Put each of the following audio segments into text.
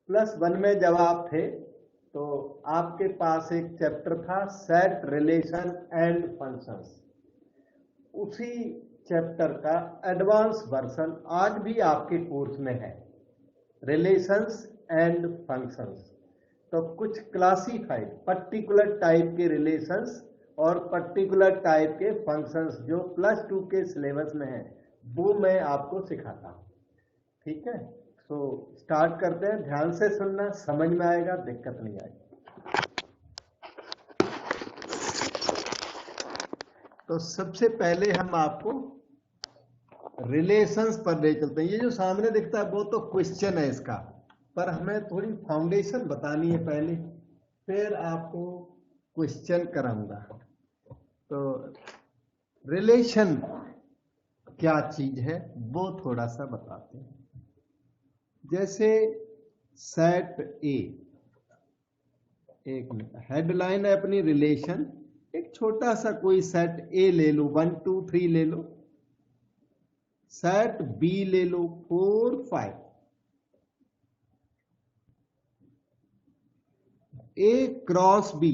+1 में जब आप थे तो आपके पास एक चैप्टर था सेट रिलेशन एंड फंक्शंस। उसी चैप्टर का एडवांस वर्जन आज भी आपके कोर्स में है, रिलेशंस एंड फंक्शंस। तो कुछ क्लासिफाइड पर्टिकुलर टाइप के रिलेशंस और पर्टिकुलर टाइप के फंक्शंस जो +2 के सिलेबस में है वो मैं आपको सिखाता हूँ। ठीक है, तो स्टार्ट करते हैं। ध्यान से सुनना, समझ में आएगा, दिक्कत नहीं आएगी। तो सबसे पहले हम आपको रिलेशंस पर ले चलते हैं। ये जो सामने दिखता है वो तो क्वेश्चन है इसका, पर हमें थोड़ी फाउंडेशन बतानी है पहले, फिर आपको क्वेश्चन कराऊंगा। तो रिलेशन क्या चीज है वो थोड़ा सा बताते हैं। जैसे सेट ए, एक हेडलाइन है अपनी रिलेशन, एक छोटा सा कोई सेट ए ले लो, 1 2 3 ले लो, सेट बी ले लो 4 5, ए क्रॉस बी।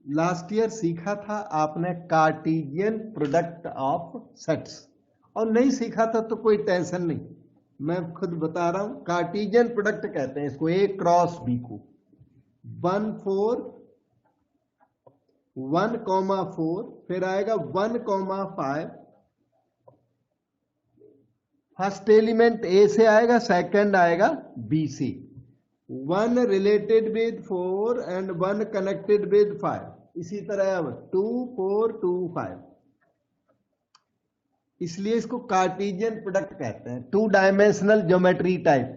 लास्ट ईयर सीखा था आपने कार्टेशियन प्रोडक्ट ऑफ सेट्स, और नहीं सीखा था तो कोई टेंशन नहीं, मैं खुद बता रहा हूं। कार्टेशियन प्रोडक्ट कहते हैं इसको, ए क्रॉस बी को। 1 4 1,4, फिर आएगा 1,5। फर्स्ट एलिमेंट ए से आएगा, सेकंड आएगा बी से। 1 related with 4 and 1 connected with 5। इसी तरह अब 2 4 2 5, इसलिए इसको कार्टेशियन प्रोडक्ट कहते हैं। 2 डायमेंशनल ज्योमेट्री टाइप,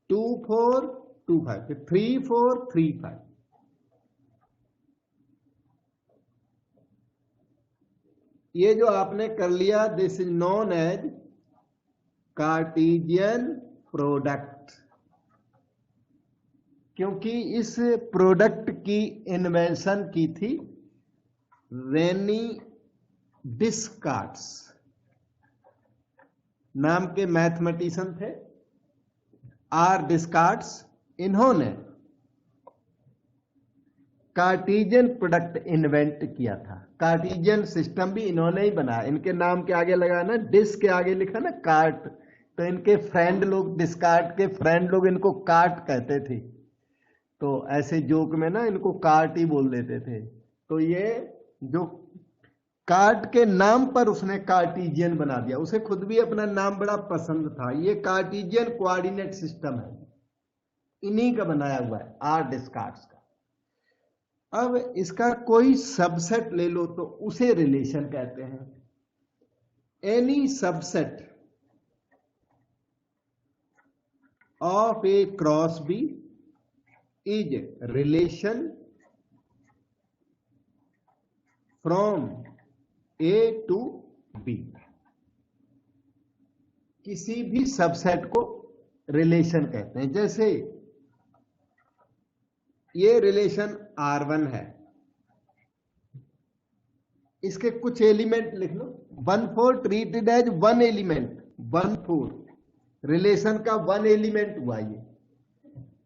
2 4 2 5, फिर 3 4 3 5। ये जो आपने कर लिया, this is known as Cartesian product, क्योंकि इस प्रोडक्ट की इन्वेंशन की थी रेनी डिस्कार्ड्स नाम के मैथमेटिशियन थे, आर डिस्कार्ड्स। इन्होंने कार्टेशियन प्रोडक्ट इन्वेंट किया था। कार्टेशियन सिस्टम भी इन्होंने ही बनाया। इनके नाम के आगे लगा ना, डिस के आगे लिखा ना कार्ट, तो इनके फ्रेंड लोग, डिस्कार्ड के फ्रेंड लोग इनको कार्ट कहते थे। तो ऐसे जोक में ना इनको कार्ट ही बोल देते थे। तो ये जो कार्ट के नाम पर उसने कार्टेशियन बना दिया, उसे खुद भी अपना नाम बड़ा पसंद था। ये कार्टेशियन कोऑर्डिनेट सिस्टम है, इन्हीं का बनाया हुआ है, आर डिस्कार्ड्स का। अब इसका कोई सबसेट ले लो तो उसे रिलेशन कहते हैं। Any subset of A cross B is relation from A to B. किसी भी सबसेट को रिलेशन कहते हैं। जैसे ये रिलेशन R1 है, इसके कुछ एलिमेंट लिख लो। 1 4 ट्रीटेड एज 1 एलिमेंट, 1 4 रिलेशन का 1 एलिमेंट हुआ ये।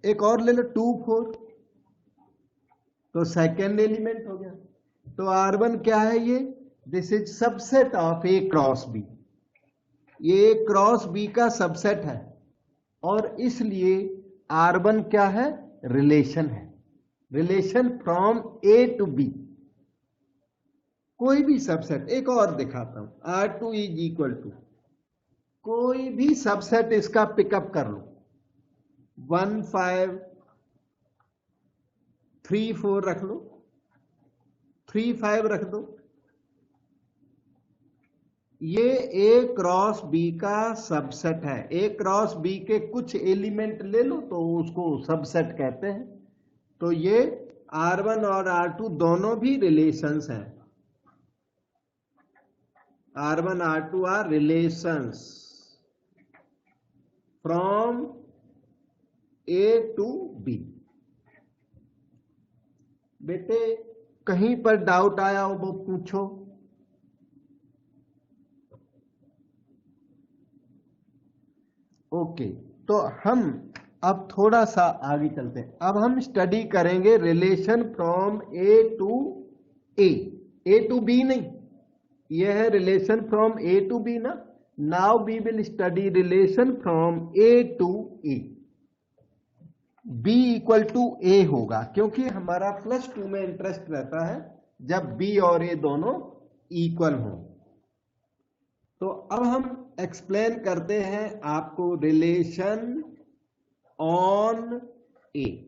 एक और ले लो 2 4, तो सेकेंड एलिमेंट हो गया। तो R1 क्या है ये? This is subset of A cross B. ये क्रॉस बी का सबसेट है, और इसलिए R1 क्या है? रिलेशन है, relation from A to B. कोई भी सबसेट, एक और दिखाता हूं, R2 इज इक्वल टू, कोई भी सबसेट इसका पिकअप कर लो, 1 5 3 4 रख लो, 3 5 रख दो। ये ए क्रॉस बी का सबसेट है। ए क्रॉस बी के कुछ एलिमेंट ले लो तो उसको सबसेट कहते हैं। तो ये R1 और R2 दोनों भी रिलेशंस हैं। R1 R2 are relations from A to B. बेटे कहीं पर डाउट आया हो वो पूछो। ओके, तो हम अब थोड़ा सा आगे चलते हैं। अब हम स्टडी करेंगे relation from A to A to B नहीं, यह है relation from A to B ना। Now we will study relation from A to A. B equal to A होगा, क्योंकि हमारा +2 में इंटरेस्ट रहता है जब बी और ए दोनों इक्वल हो। तो अब हम एक्सप्लेन करते हैं आपको रिलेशन ऑन ए।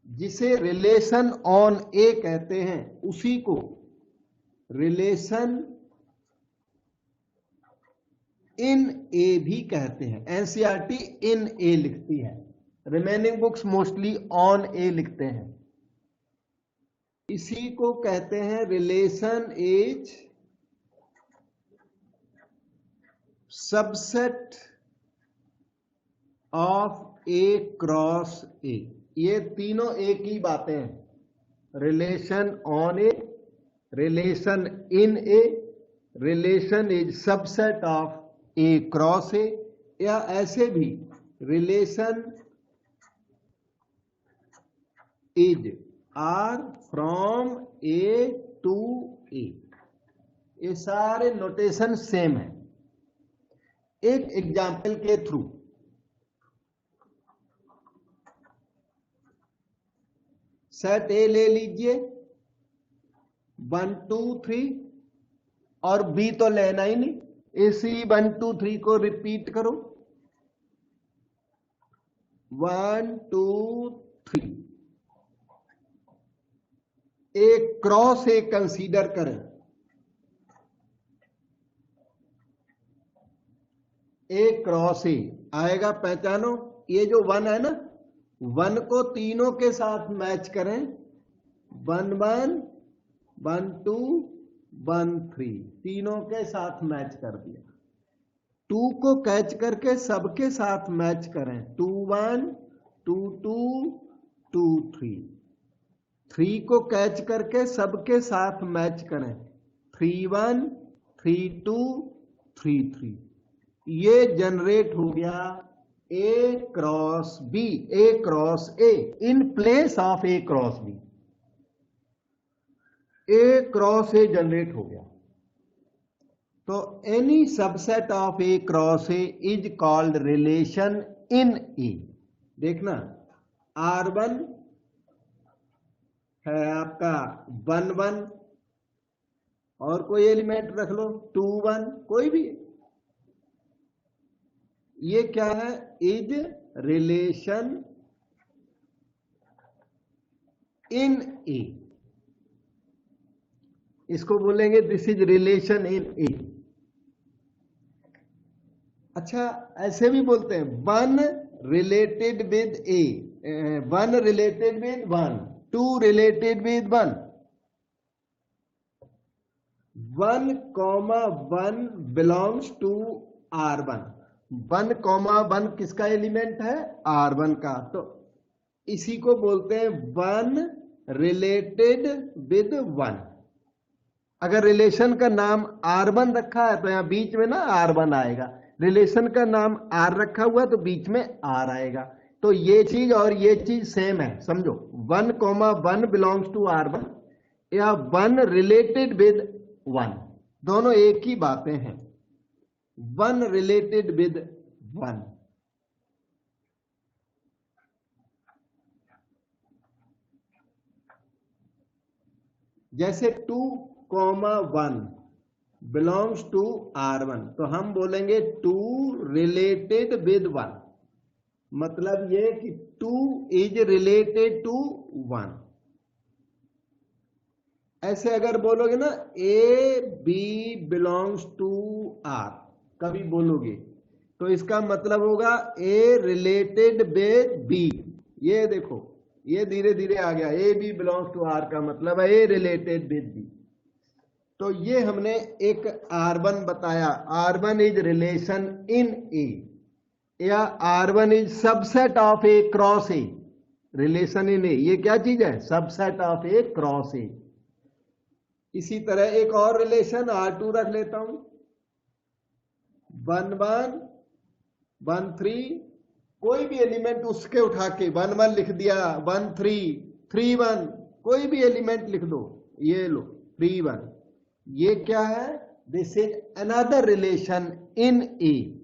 जिसे रिलेशन ऑन ए कहते हैं उसी को रिलेशन इन ए भी कहते हैं। एनसीईआरटी इन ए लिखती है, remaining books mostly on A लिखते हैं। इसी को कहते हैं relation is subset of A cross A. ये तीनों एक ही बातें हैं। Relation on A, relation in A, relation is subset of A cross A, या ऐसे भी relation is R from A to A. ये सारे नोटेशन सेम है। एक एग्जाम्पल के थ्रू सेट ए ले लीजिए 1 2 3, और बी तो लेना ही नहीं, इसी 1 2 3 को रिपीट करो 1 2 3। एक क्रॉस ए कंसीडर करें। ए क्रॉस ए आएगा, पहचानो। ये जो 1 है ना, 1 को तीनों के साथ मैच करें, 1 1 1 2 1 3, तीनों के साथ मैच कर दिया। 2 को कैच करके सबके साथ मैच करें, 2 1 2 2 2 3। 3 को कैच करके सबके साथ मैच करें, 3 1 3 2 3 3। ये जनरेट हो गया A cross B, A cross A in place of A cross B. A cross A generate हो गया। तो any subset of A cross A is called relation in A. देखना, R1 है आपका 1 1, और कोई एलिमेंट रख लो 2 1, कोई भी। ये क्या है? Is relation in A. इसको बोलेंगे this is relation in A. अच्छा, ऐसे भी बोलते हैं 1 related with A, 1 related with 1, 2 related with 1, 1 comma 1 belongs to R1। 1 comma 1 किसका एलिमेंट है? R1 का। तो इसी को बोलते हैं 1 रिलेटेड विद 1। अगर रिलेशन का नाम R1 रखा है तो यहां बीच में ना R1 आएगा, रिलेशन का नाम R रखा हुआ तो बीच में R आएगा। तो ये चीज और ये चीज सेम है, समझो। 1 comma 1 बिलोंग्स टू R1 या 1 रिलेटेड विद 1, दोनों एक ही बातें हैं। 1 रिलेटेड विद 1। जैसे 2 comma 1 बिलोंग्स टू R1, तो हम बोलेंगे 2 रिलेटेड विद 1। मतलब ये कि 2 इज रिलेटेड टू 1। ऐसे अगर बोलोगे ना A B belongs to R, कभी बोलोगे तो इसका मतलब होगा ए रिलेटेड विद बी। ये देखो, ये धीरे धीरे आ गया, A B belongs to R का मतलब है ए रिलेटेड विद बी। तो ये हमने एक R1 बताया, R1 is relation in A, या R1 is subset of A cross A. Relation in A ये क्या चीज है? Subset of A cross A. इसी तरह एक और रिलेशन R2 रख लेता हूं, 1 1 1 3 कोई भी एलिमेंट उसके उठा के 1 1 लिख दिया, 1 3 3 1, कोई भी एलिमेंट लिख दो, ये लो 3 1, ये क्या है? This is another relation in A.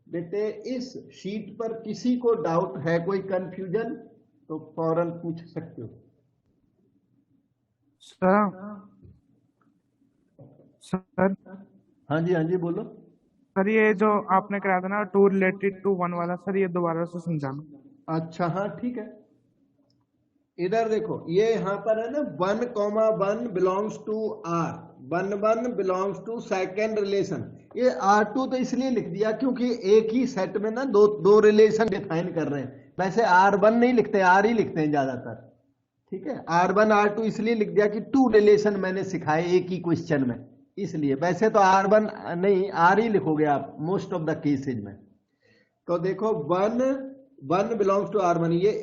बेटे इस शीट पर किसी को डाउट है, कोई कंफ्यूजन तो फौरन पूछ सकते हो। सर हाँ जी, हाँ जी, बोलो। सर ये जो आपने कराया था ना 2 रिलेटेड टू 1 वाला, सर ये दोबारा से समझाना। अच्छा, हाँ ठीक है। इधर देखो, ये यहां पर है ना 1 1 belongs to R, 1 1 belongs to second relation. ये R2 तो इसलिए लिख दिया क्योंकि एक ही सेट में ना दो रिलेशन डिफाइन कर रहे हैं। वैसे R1 नहीं लिखते, R ही लिखते हैं ज्यादातर। ठीक है, R1 R2 इसलिए लिख दिया कि 2 रिलेशन मैंने सिखाए एक ही क्वेश्चन में, इसलिए। वैसे तो R1 नहीं, R ही लिखोगे आप मोस्ट ऑफ द केसेज में। तो देखो 1 1 बिलोंग्स टू R1, ये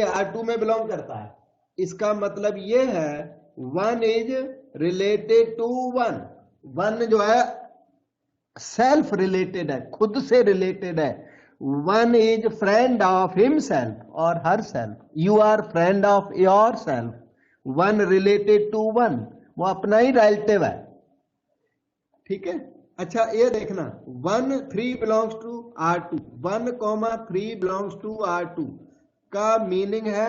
R2 में बिलोंग करता है। इसका मतलब ये है 1 इज रिलेटेड टू 1। 1 जो है सेल्फ रिलेटेड है, खुद से रिलेटेड है। 1 इज फ्रेंड ऑफ हिमसेल्फ और herself. You are friend of yourself. 1 related to 1, वो अपना ही रिलेटिव है। ठीक है, अच्छा ये देखना 1 3 belongs to R2, 1 3 belongs to R2 का मीनिंग है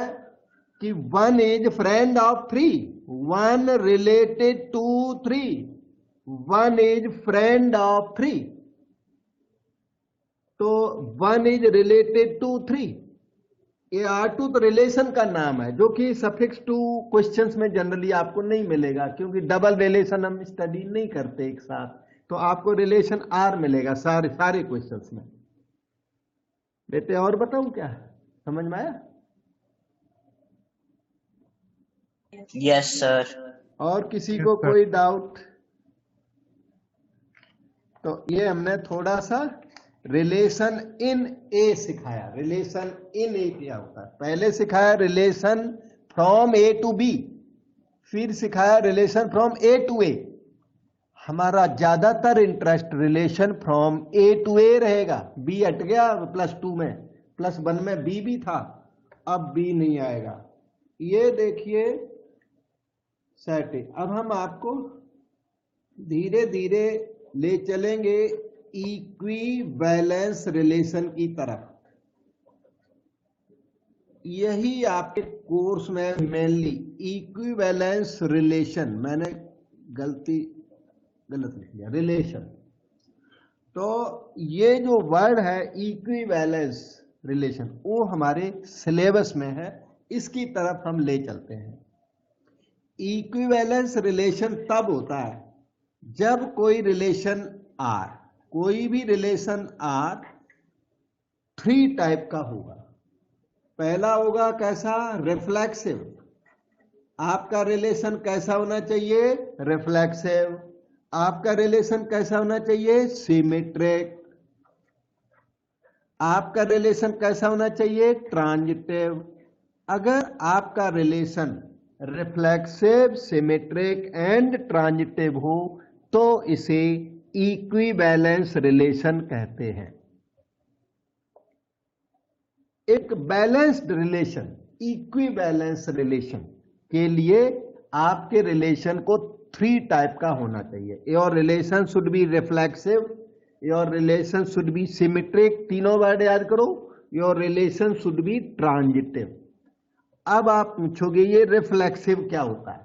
कि 1 is friend of 3, 1 related to 3, 1 is friend of 3, तो 1 इज रिलेटेड टू 3। ये R2 तो रिलेशन का नाम है, जो कि सफिक्स टू क्वेश्चंस में जनरली आपको नहीं मिलेगा, क्योंकि डबल रिलेशन हम स्टडी नहीं करते एक साथ, तो आपको रिलेशन R मिलेगा सारे क्वेश्चंस में। बेटे और बताऊं क्या, समझ में आया? Yes sir. और किसी को कोई डाउट? तो ये हमने थोड़ा सा रिलेशन इन ए सिखाया। रिलेशन इन ए क्या होता है? पहले सिखाया relation from A to B, फिर सिखाया relation from A to A. हमारा ज्यादातर interest relation from A to A रहेगा। बी हट गया +2 में, +1 में बी भी था, अब बी नहीं आएगा। ये देखिए सेट। अब हम आपको धीरे धीरे ले चलेंगे इक्विवेलेंस रिलेशन की तरफ। यही आपके कोर्स में मेनली इक्विवेलेंस रिलेशन, मैंने गलत लिख दिया, रिलेशन। तो ये जो वर्ड है इक्विवेलेंस रिलेशन, वो हमारे सिलेबस में है, इसकी तरफ हम ले चलते हैं। इक्विवेलेंस रिलेशन तब होता है जब कोई रिलेशन R, कोई भी रिलेशन R 3 टाइप का होगा। पहला होगा कैसा? रिफ्लेक्सिव। आपका रिलेशन कैसा होना चाहिए? रिफ्लेक्सिव। आपका रिलेशन कैसा होना चाहिए? सिमेट्रिक। आपका रिलेशन कैसा होना चाहिए? ट्रांजिटिव। अगर आपका relation reflexive, symmetric and transitive हो तो इसे इक्विवेलेंस रिलेशन कहते हैं। एक बैलेंस्ड रिलेशन, इक्विवेलेंस रिलेशन के लिए आपके रिलेशन को 3 टाइप का होना चाहिए। Your relation should be reflexive, your relation should be symmetric, तीनों वर्ड याद करो, your relation should be transitive. अब आप पूछोगे ये रिफ्लेक्सिव क्या होता है?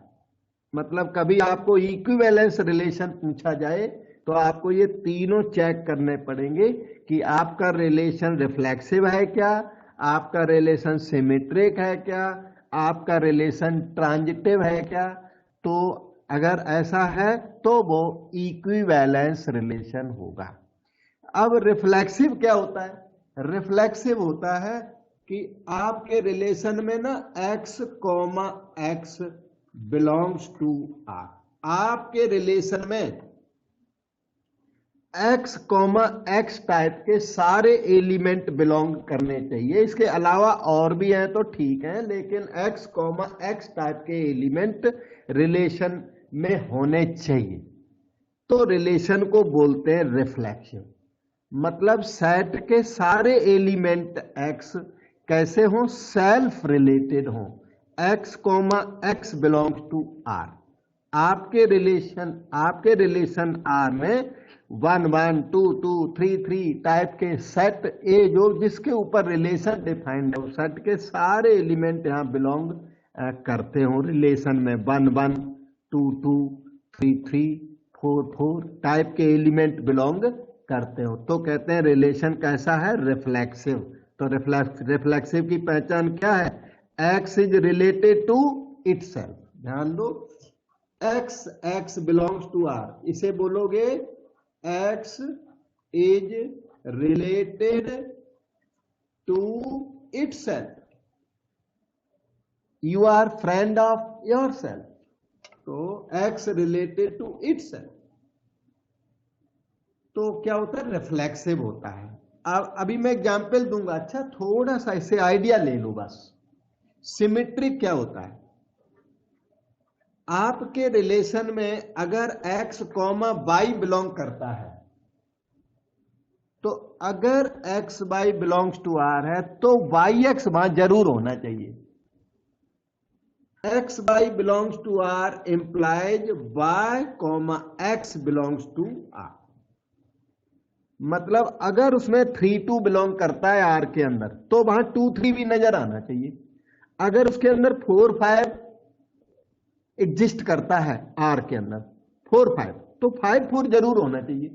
मतलब कभी आपको इक्विवेलेंस रिलेशन पूछा जाए तो आपको ये तीनों चेक करने पड़ेंगे कि आपका रिलेशन रिफ्लेक्सिव है क्या, आपका रिलेशन सिमेट्रिक है क्या, आपका रिलेशन ट्रांजिटिव है क्या। तो अगर ऐसा है तो वो इक्विवेलेंस रिलेशन होगा। अब रिफ्लेक्सिव क्या होता है? रिफ्लेक्सिव होता है कि आपके रिलेशन में ना x, x belongs to R। आपके रिलेशन में x, x टाइप के सारे एलिमेंट बिलोंग करने चाहिए। इसके अलावा और भी हैं तो ठीक है, लेकिन x, x टाइप के एलिमेंट रिलेशन में होने चाहिए। तो रिलेशन को बोलते हैं रिफ्लेक्सिव। मतलब सेट के सारे एलिमेंट एक्स कैसे हों, सेल्फ रिलेटेड हों, X comma X belongs to R. आपके रिलेशन आर में 1 1 2 2 3 3 टाइप के सेट ए जो जिसके ऊपर रिलेशन डिफाइंड है, सेट के सारे एलिमेंट यहाँ बिलोंग करते हो रिलेशन में। 1 1 2 2 3 3 4 4 टाइप के एलिमेंट बिलोंग करते हो, तो कहते हैं रिलेशन कैसा है, रिफ्लेक्सिव। तो रिफ्लेक्सिव की पहचान क्या है, X is related to itself. ध्यान दो, एक्स बिलोंग्स टू आर, इसे बोलोगे X is related to itself, you are friend of yourself. तो एक्स रिलेटेड टू इटसेल्फ, तो क्या होता है, रिफ्लेक्सिव होता है। अब अभी मैं एग्जाम्पल दूंगा, अच्छा थोड़ा सा इसे आइडिया ले लो बस। सिमेट्रिक क्या होता है, आपके रिलेशन में अगर x कॉमा वाई बिलोंग करता है, तो अगर x Y belongs to R है तो वाई एक्स वहां जरूर होना चाहिए। x Y belongs to R implies y comma X belongs to R. मतलब अगर उसमें 3 2 बिलोंग करता है आर के अंदर, तो वहां 2 3 भी नजर आना चाहिए। अगर उसके अंदर 4 5 एग्जिस्ट करता है आर के अंदर, 4 5, तो 5 4 जरूर होना चाहिए।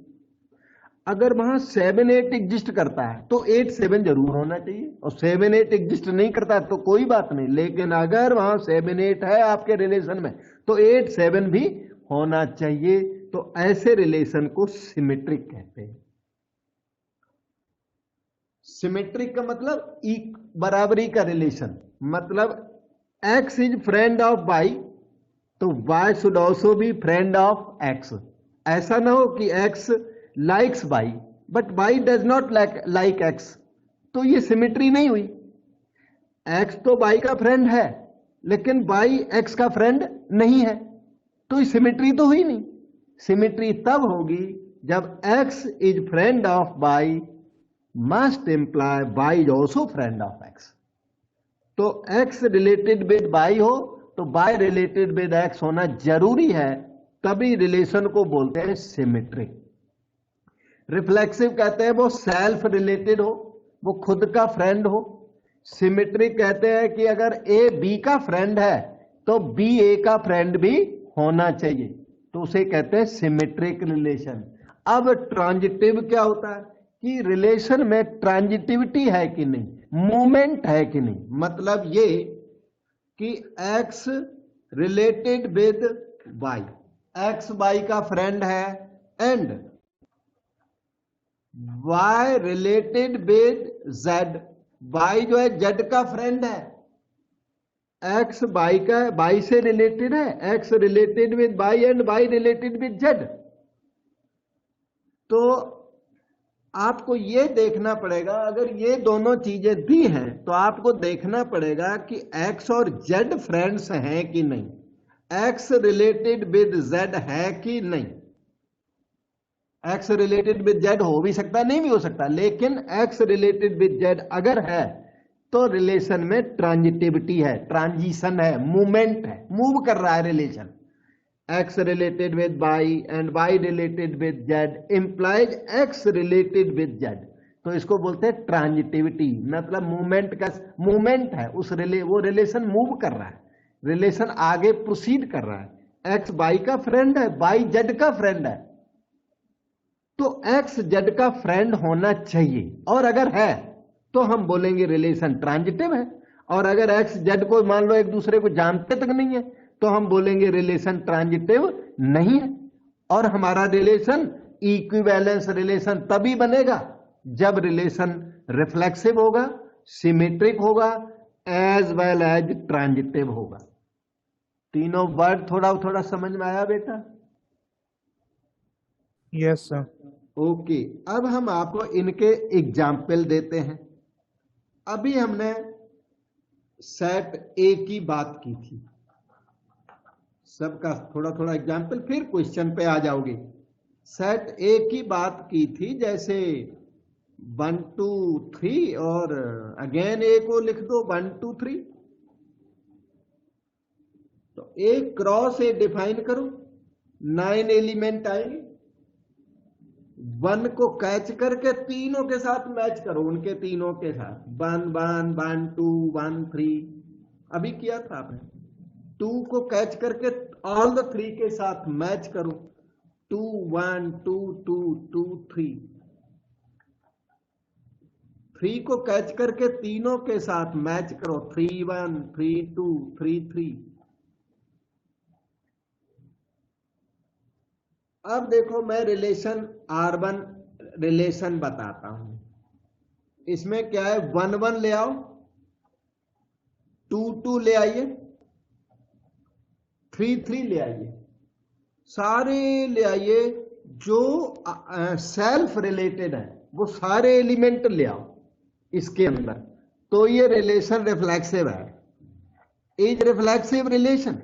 अगर वहां 7 8 एग्जिस्ट करता है तो 8 7 जरूर होना चाहिए, और 7 8 एग्जिस्ट नहीं करता है तो कोई बात नहीं, लेकिन अगर वहां 7 8 है आपके रिलेशन में तो 8 7 भी होना चाहिए। तो ऐसे रिलेशन को सिमेट्रिक कहते हैं। सिमेट्रिक का मतलब बराबरी का रिलेशन, मतलब X is friend of Y, तो y should also be friend of x। ऐसा ना हो कि x likes y but y does not like x, तो ये सिमेट्री नहीं हुई। x तो y का फ्रेंड है लेकिन y x का फ्रेंड नहीं है, तो ये सिमेट्री तो हुई नहीं। सिमेट्री तब होगी जब x is friend of y must imply y is also friend of x। तो x रिलेटेड विद y हो तो y रिलेटेड विद x होना जरूरी है, तभी रिलेशन को बोलते हैं सिमेट्रिक। रिफ्लेक्सिव कहते हैं वो सेल्फ रिलेटेड हो, वो खुद का फ्रेंड हो। सिमेट्रिक कहते हैं कि अगर a b का फ्रेंड है तो b a का फ्रेंड भी होना चाहिए, तो उसे कहते हैं सिमेट्रिक रिलेशन। अब ट्रांजिटिव क्या होता है कि रिलेशन में ट्रांजिटिविटी है कि नहीं, मूवमेंट है कि नहीं। मतलब ये कि x related with y, x y का फ्रेंड है, and y related with z, y जो है z का फ्रेंड है। x y से रिलेटेड है, x related with y and y related with z। तो आपको ये देखना पड़ेगा, अगर ये दोनों चीजें दी हैं तो आपको देखना पड़ेगा कि x और z फ्रेंड्स हैं कि नहीं, x रिलेटेड विद z है कि नहीं। x रिलेटेड विद z हो भी सकता है, नहीं भी हो सकता, लेकिन x रिलेटेड विद z अगर है तो रिलेशन में ट्रांजिटिविटी है, ट्रांजिशन है, मूवमेंट है, मूव कर रहा है relation. x related with y and y related with z implies x related with z, तो इसको बोलते हैं ट्रांजिटिविटी। मतलब मूवमेंट का मूवमेंट है, वो रिलेशन मूव कर रहा है, रिलेशन आगे प्रोसीड कर रहा है। x y का फ्रेंड है, y z का फ्रेंड है, तो x z का फ्रेंड होना चाहिए, और अगर है तो हम बोलेंगे रिलेशन ट्रांजिटिव है। और अगर x z को मान लो एक दूसरे को जानते तक नहीं है तो हम बोलेंगे रिलेशन ट्रांजिटिव नहीं है। और हमारा रिलेशन इक्विवेलेंस रिलेशन तभी बनेगा जब रिलेशन रिफ्लेक्सिव होगा, सिमेट्रिक होगा, एज वेल एज ट्रांजिटिव होगा। तीनों वर्ड थोड़ा थोड़ा समझ में आया बेटा? Yes sir. ओके, अब हम आपको इनके एग्जाम्पल देते हैं। अभी हमने सेट ए की बात की थी, सबका थोड़ा थोड़ा एग्जाम्पल, फिर क्वेश्चन पे आ जाओगे। सेट ए की बात की थी, जैसे 1 2 3 और अगेन ए को लिख दो 1 2 3। तो ए क्रॉस ए डिफाइन करो, 9 एलिमेंट आएंगे। 1 को कैच करके तीनों के साथ मैच करो, उनके तीनों के साथ 1 1 1 2 1 3 अभी किया था आपने। 2 को कैच करके ऑल द 3 के साथ मैच करो, 2 1 2 2 2 3। 3 को कैच करके तीनों के साथ मैच करो, 3 1 3 2 3 3। अब देखो मैं रिलेशन R1 रिलेशन बताता हूं। इसमें क्या है, 1 1 ले आओ, 2 2 ले आइए, 3 3 ले आइए, सारे ले आइए जो सेल्फ रिलेटेड है, वो सारे एलिमेंट ले आओ इसके अंदर। तो ये रिलेशन रिफ्लेक्सिव है, इज रिफ्लेक्सिव रिलेशन,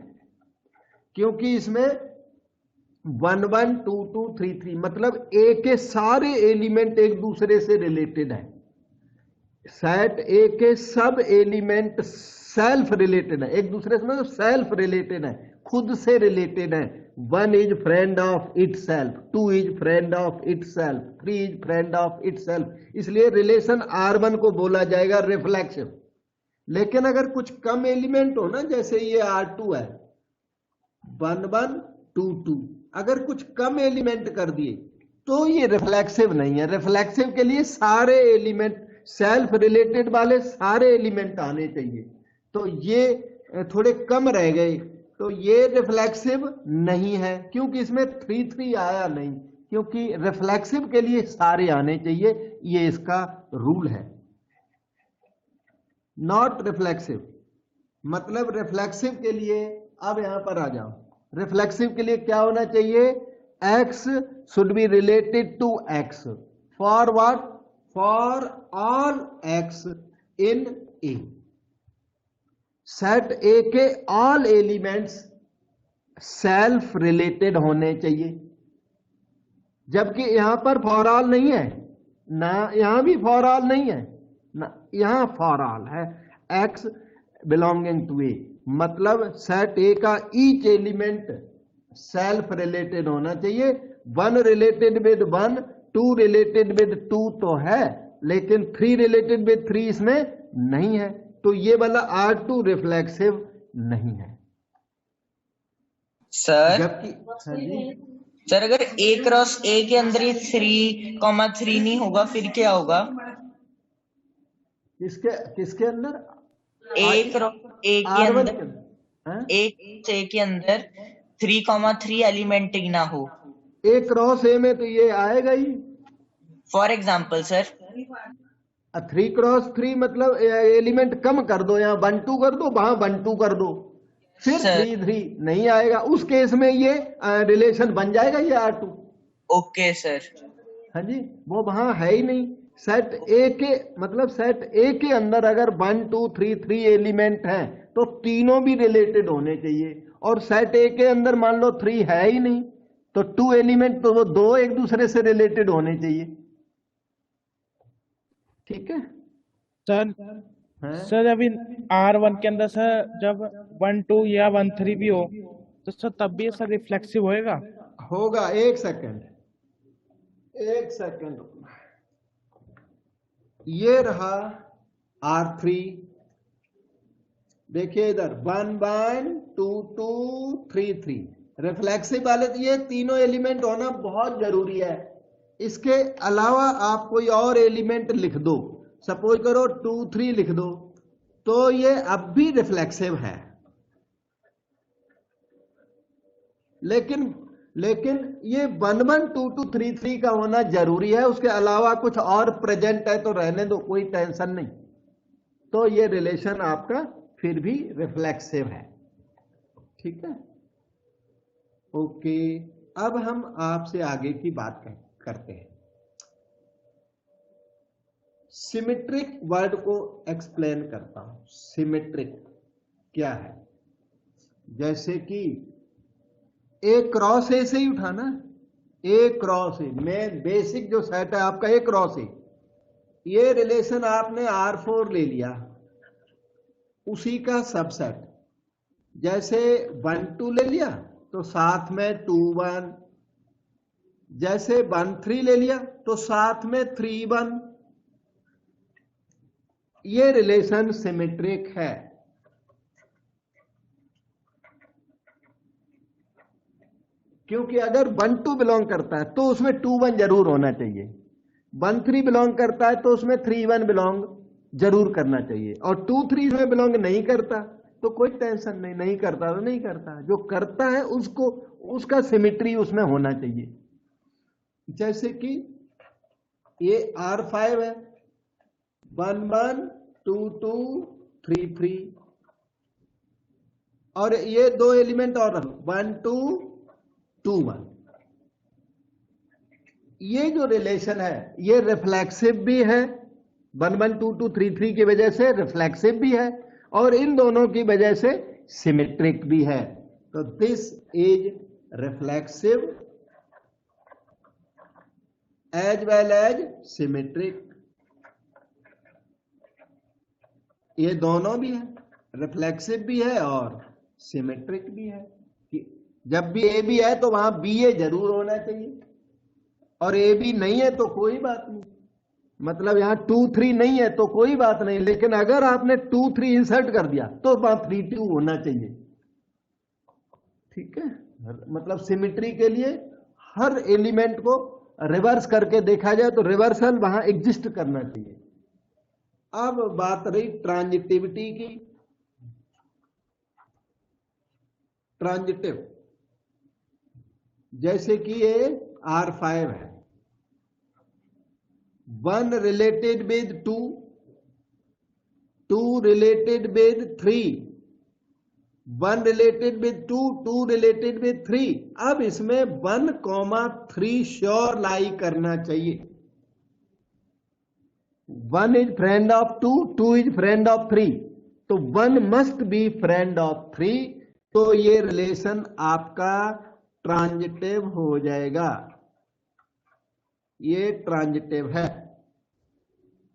क्योंकि इसमें 1 1 2 2 3 3 मतलब ए के सारे एलिमेंट एक दूसरे से रिलेटेड है। सेट ए के सब एलिमेंट सेल्फ रिलेटेड है, एक दूसरे से मतलब सेल्फ रिलेटेड है, खुद से रिलेटेड है। 1 is friend of it self, 2 is friend of it self, 3 is friend of it self. इसलिए रिलेशन R1 को बोला जाएगा रिफ्लेक्सिव। लेकिन अगर कुछ कम एलिमेंट हो ना, जैसे ये R2 है 1 1 2 2, अगर कुछ कम एलिमेंट कर दिए तो ये रिफ्लेक्सिव नहीं है। रिफ्लेक्सिव के लिए सारे एलिमेंट सेल्फ रिलेटेड वाले सारे एलिमेंट आने चाहिए, तो ये थोड़े कम रह गए, तो ये रिफ्लेक्सिव नहीं है, क्योंकि इसमें 3 3 आया नहीं, क्योंकि रिफ्लेक्सिव के लिए सारे आने चाहिए, ये इसका रूल है। नॉट रिफ्लेक्सिव मतलब रिफ्लेक्सिव के लिए, अब यहां पर आ जाओ, रिफ्लेक्सिव के लिए क्या होना चाहिए, x should be related to x for what, for all x in A। Set ए के ऑल एलिमेंट्स सेल्फ रिलेटेड होने चाहिए, जबकि यहां पर फॉर ऑल नहीं है ना, यहां भी फॉर ऑल नहीं है ना, यहां फॉर ऑल है। x बिलोंगिंग टू ए मतलब सेट ए का ईच एलिमेंट सेल्फ रिलेटेड होना चाहिए। 1 रिलेटेड विद 1, 2 रिलेटेड विद 2 तो है, लेकिन 3 रिलेटेड विद 3 इसमें नहीं है, तो ये वाला R2 रिफ्लेक्सिव नहीं है। सर जबकि हाँ जी, सर अगर A क्रॉस A के अंदर ये 3,3 नहीं होगा फिर क्या होगा? किसके किसके अंदर, A क्रॉस A के R1 अंदर, के अंदर, हाँ? A के अंदर 3,3 एलिमेंट ही ना हो। A क्रॉस A में तो ये आएगा ही। फॉर एग्जाम्पल सर 3 क्रॉस 3 मतलब एलिमेंट कम कर दो, यहाँ 1 2 कर दो, वहां 1 2 कर दो, फिर सर 3 3 नहीं आएगा। उस केस में ये रिलेशन बन जाएगा ये R2। Okay sir. हाँ जी, वो वहां है ही नहीं। सेट ए के मतलब सेट ए के अंदर अगर 1 2 3 3 एलिमेंट हैं तो तीनों भी रिलेटेड होने चाहिए, और सेट ए के अंदर मान लो 3 है ही नहीं, तो 2 एलिमेंट तो वो 2 एक दूसरे से रिलेटेड होने चाहिए। ठीक है सर हाँ? सर अभी R1 के अंदर सर जब 1 2 या 1 3 भी हो तो सर तब भी सर रिफ्लेक्सिव होएगा? होगा। एक सेकंड, एक सेकंड, ये रहा R3, देखिए इधर 1 1 2 2 3 3 रिफ्लेक्सिव वाले, तो ये तीनों एलिमेंट होना बहुत जरूरी है। इसके अलावा आप कोई और एलिमेंट लिख दो, सपोज करो 2 3 लिख दो, तो ये अब भी रिफ्लेक्सिव है। लेकिन ये 1 1 2 2 3 3 का होना जरूरी है, उसके अलावा कुछ और प्रेजेंट है तो रहने दो, कोई टेंशन नहीं, तो ये रिलेशन आपका फिर भी रिफ्लेक्सिव है। ठीक है, ओके। अब हम आपसे आगे की बात करते हैं। सिमेट्रिक वर्ड को एक्सप्लेन करता हूं। सिमेट्रिक क्या है, जैसे कि ए क्रॉस ए से ही उठाना, ए क्रॉस ए में बेसिक जो सेट है आपका ए क्रॉस ए, ये रिलेशन आपने R4 ले लिया, उसी का सबसेट। जैसे 1 2 ले लिया तो साथ में 2 1, जैसे 1 3 ले लिया तो साथ में 3 1। ये रिलेशन सिमेट्रिक है। क्योंकि अगर 1 2 बिलोंग करता है तो उसमें 2 1 जरूर होना चाहिए, 1 3 बिलोंग करता है तो उसमें 3 1 बिलोंग जरूर करना चाहिए, और 2 3 में बिलोंग नहीं करता तो कोई टेंशन नहीं, नहीं करता तो नहीं करता, जो करता है उसको उसका सिमेट्री उसमें होना चाहिए। जैसे कि ये R5 है, 1 1 2 2 3 3, और ये दो एलिमेंट और 1 2 2 1। ये जो रिलेशन है ये रिफ्लेक्सिव भी है, 1 1 2 2 3 3 की वजह से रिफ्लेक्सिव भी है, और इन दोनों की वजह से सिमेट्रिक भी है। तो this is reflexive as well as symmetric. ये दोनों भी है, रिफ्लेक्सिव भी है और सिमेट्रिक भी है। कि जब भी ए बी है तो वहां बी ए जरूर होना चाहिए, और ए बी नहीं है तो कोई बात नहीं, मतलब यहां 2 3 नहीं है तो कोई बात नहीं, लेकिन अगर आपने 2 3 इंसर्ट कर दिया तो वहां 3 2 होना चाहिए। ठीक है, मतलब सिमेट्री के लिए हर एलिमेंट को रिवर्स करके देखा जाए तो रिवर्सल वहां एग्जिस्ट करना चाहिए। अब बात रही ट्रांजिटिविटी की। ट्रांजिटिव जैसे कि ये R5 है, 1 related with 2, 2 related with 3, 1 related with 2, 2 related with 3। अब इसमें 1 3 श्योर लाई करना चाहिए। 1 is friend of 2, 2 is friend of 3, तो 1 मस्ट बी फ्रेंड ऑफ 3, तो ये रिलेशन आपका ट्रांजिटिव हो जाएगा। ये ट्रांजिटिव है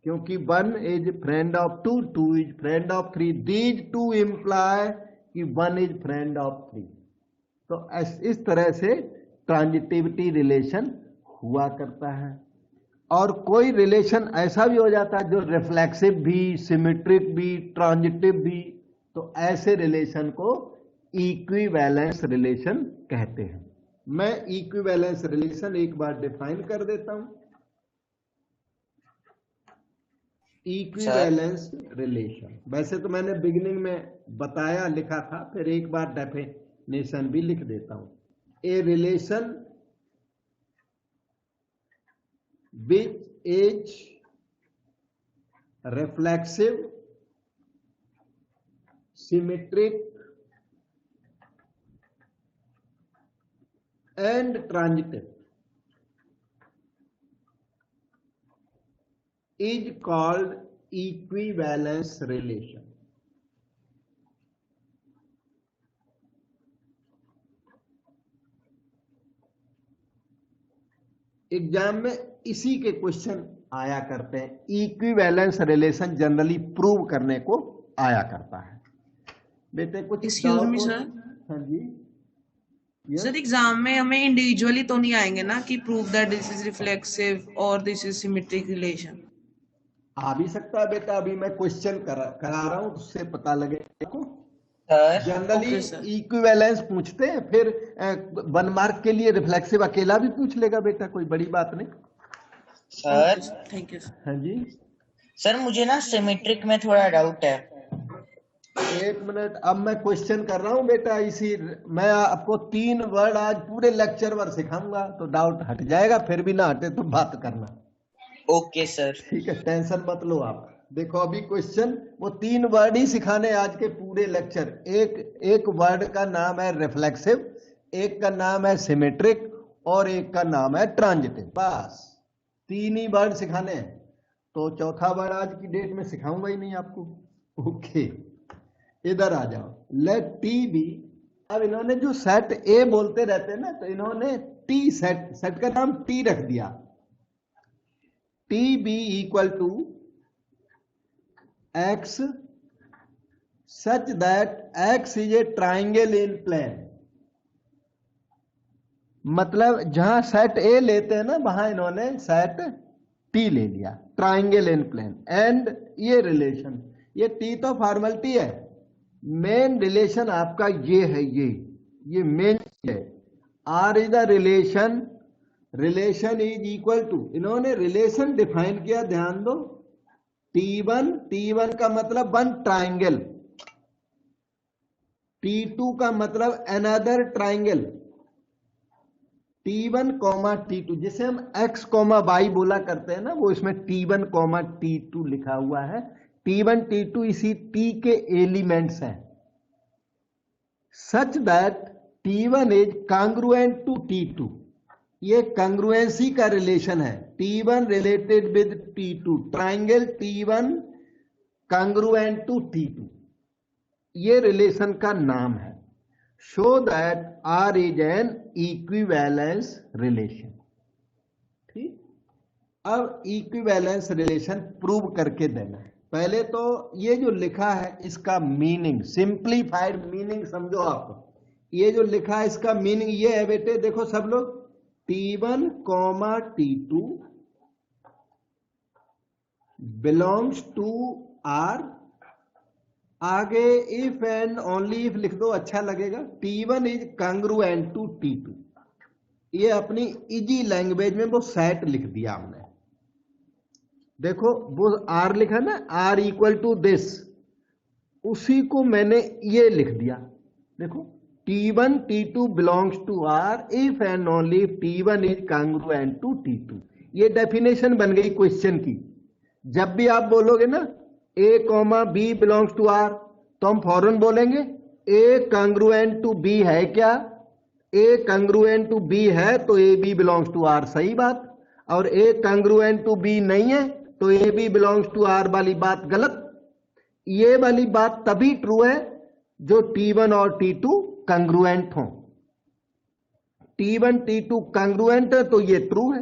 क्योंकि 1 is friend of 2, 2 is friend of 3, these 2 imply कि 1 इज फ्रेंड ऑफ 3। तो इस तरह से ट्रांजिटिविटी रिलेशन हुआ करता है। और कोई रिलेशन ऐसा भी हो जाता है जो रिफ्लेक्सिव भी, सिमेट्रिक भी, ट्रांजिटिव भी, तो ऐसे रिलेशन को इक्विवेलेंस रिलेशन कहते हैं। मैं इक्विवेलेंस रिलेशन एक बार डिफाइन कर देता हूं। इक्विवेलेंस रिलेशन वैसे तो मैंने बिगिनिंग में बताया, लिखा था, फिर एक बार डेफिनेशन भी लिख देता हूं। A relation which is reflexive, symmetric and transitive is called equivalence relation. Exam में इसी के क्वेश्चन आया करते हैं। इक्विवेलेंस रिलेशन जनरली प्रूव करने को आया करता है। बेटे कुछ एक्सक्यूज मी सर। हाँ जी सर एग्जाम में हमें इंडिविजुअली तो नहीं आएंगे ना कि prove that this is reflexive और दिस इज सिमेट्रिक रिलेशन? आ भी सकता है बेटा, अभी मैं क्वेश्चन करा रहा हूं, उससे पता लगेगा आपको। जनरली इक्विवेलेंस पूछते हैं, फिर 1 मार्क के लिए रिफ्लेक्सिव अकेला भी पूछ लेगा बेटा, कोई बड़ी बात नहीं। Sir thank you. हाँ जी सर मुझे ना सिमेट्रिक में थोड़ा डाउट है। एक मिनट, अब मैं क्वेश्चन कर रहा हूं बेटा। इसी मैं आपको 3 वर्ड आज पूरे लेक्चर भर सिखाऊंगा, तो डाउट हट जाएगा, फिर भी ना हटे तो बात करना। Okay sir. ठीक है, टेंशन मत लो आप। देखो अभी क्वेश्चन वो 3 वर्ड ही सिखाने आज के पूरे लेक्चर। एक वर्ड का नाम है रिफ्लेक्सिव, एक का नाम है सिमेट्रिक, और एक का नाम है ट्रांजिटिव। बस 3 ही वर्ड सिखाने हैं, तो चौथा वर्ड आज की डेट में सिखाऊंगा ही नहीं आपको। ओके, इधर आ जाओ। Let T be. अब इन्होंने जो सेट ए बोलते रहते हैं ना, तो इन्होंने टी सेट, सेट का नाम टी रख दिया, T be equal to X such that X is a triangle in plane. मतलब जहां सेट ए लेते हैं ना, वहां इन्होंने सेट टी ले लिया, ट्राइंगल इन प्लेन। एंड ये रिलेशन, ये टी तो फॉर्मेलिटी है, मेन रिलेशन आपका ये है, ये मेन है। R is the relation, relation is equal to, इन्होंने रिलेशन डिफाइन किया, ध्यान दो, T1, T1 का मतलब वन ट्राइंगल, T2 का मतलब another triangle, T1 comma T2, जिसे हम X कॉमा Y बोला करते हैं ना, वो इसमें T1 कॉमा T2 लिखा हुआ है। T1 T2 इसी T के एलिमेंट्स हैं, such that T1 is congruent to T2, ये कांग्रुएंसी का रिलेशन है, T1 related with T2, triangle T1 congruent to T2, ये रिलेशन का नाम है। Show that R is an equivalence relation. ठीक, अब इक्विवेलेंस रिलेशन प्रूव करके देना है। पहले तो ये जो लिखा है इसका मीनिंग, सिंप्लीफाइड मीनिंग समझो आप। ये जो लिखा है इसका मीनिंग ये है बेटे, देखो सब लोग, T1 comma T2 belongs to R, आगे इफ एंड ओनली इफ लिख दो, अच्छा लगेगा। T1 is congruent to T2, ये अपनी इजी लैंग्वेज में वो सेट लिख दिया हमने। देखो वो R लिखा ना, R इक्वल टू दिस, उसी को मैंने ये लिख दिया। देखो T1 T2 belongs to R if and only if T1 is congruent to T2, ये डेफिनेशन बन गई क्वेश्चन की। जब भी आप बोलोगे ना A comma B belongs to R, तो हम फौरन बोलेंगे A कांग्रुएंट टू B है क्या, A कांग्रुएंट टू B है तो A B belongs to R, सही बात। और A कांग्रुएंट टू B नहीं है तो A B belongs to R वाली बात गलत। ये वाली बात तभी ट्रू है जो T1 और T2 कांग्रुएंट हो। T1 T2 कांग्रुएंट है तो ये ट्रू है,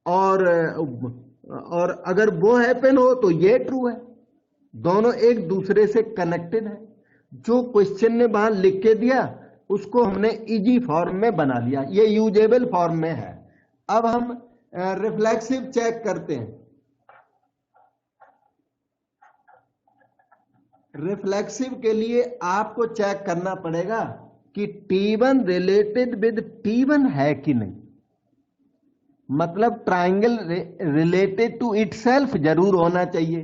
और अगर वो हैपन हो तो ये ट्रू है। दोनों एक दूसरे से कनेक्टेड है। जो क्वेश्चन ने वहां लिख के दिया उसको हमने इजी फॉर्म में बना लिया, ये यूजेबल फॉर्म में है। अब हम रिफ्लेक्सिव चेक करते हैं। रिफ्लेक्सिव के लिए आपको चेक करना पड़ेगा कि T1 रिलेटेड विद T1 है कि नहीं, मतलब ट्राइंगल रिलेटेड टू इटसेल्फ जरूर होना चाहिए।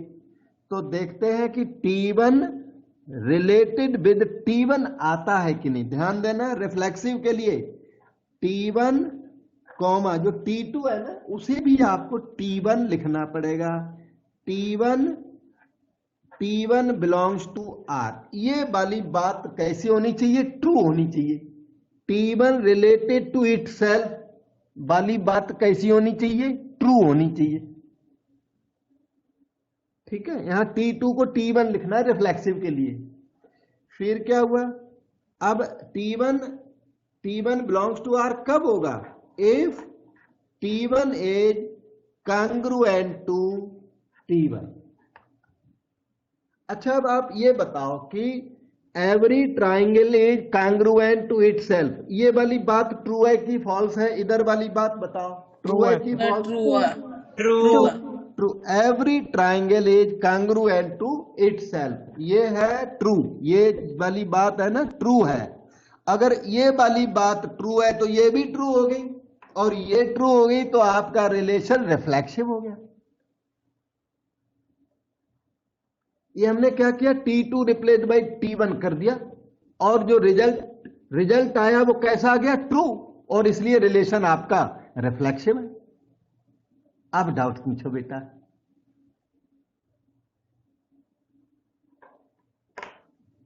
तो देखते हैं कि T1 रिलेटेड विद T1 आता है कि नहीं। ध्यान देना, रिफ्लेक्सिव के लिए T1 कॉमा जो T2 है ना, उसे भी आपको T1 लिखना पड़ेगा। T1 बिलोंग्स टू R, ये वाली बात कैसी होनी चाहिए, ट्रू होनी चाहिए। T1 रिलेटेड टू इटसेल्फ वाली बात कैसी होनी चाहिए, ट्रू होनी चाहिए। ठीक है, यहां T2 को T1 लिखना है रिफ्लेक्सिव के लिए। फिर क्या हुआ, अब T1 बिलोंग्स टू R कब होगा, if T1 is congruent to T1। अच्छा, अब आप ये बताओ कि every triangle is congruent to itself, ये वाली बात ट्रू है कि फॉल्स है, इधर वाली बात बताओ, ट्रू है कि false? True. True. Every triangle is congruent to itself, ये है ट्रू, ये वाली बात है ना ट्रू है। अगर ये वाली बात ट्रू है तो ये भी ट्रू हो गई, और ये ट्रू हो गई तो आपका रिलेशन रिफ्लेक्सिव हो गया। ये हमने क्या किया, T2 रिप्लेस बाई T1 कर दिया, और जो रिजल्ट आया वो कैसा आ गया, ट्रू, और इसलिए रिलेशन आपका रिफ्लेक्सिव है। अब डाउट पूछो बेटा।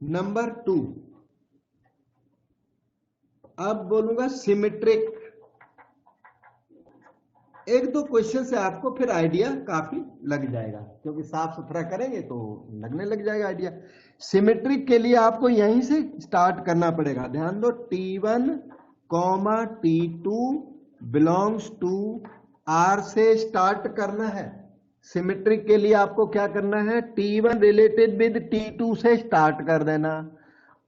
नंबर 2, अब बोलूंगा सिमेट्रिक। एक दो क्वेश्चन से आपको फिर आइडिया काफी लग जाएगा, क्योंकि साफ सुथरा करेंगे तो लगने लग जाएगा आइडिया। सिमेट्रिक के लिए आपको यहीं से स्टार्ट करना पड़ेगा। ध्यान दो, T1 comma T2 belongs to R से स्टार्ट करना है। सिमेट्रिक के लिए आपको क्या करना है, T1 रिलेटेड विद T2 से स्टार्ट कर देना,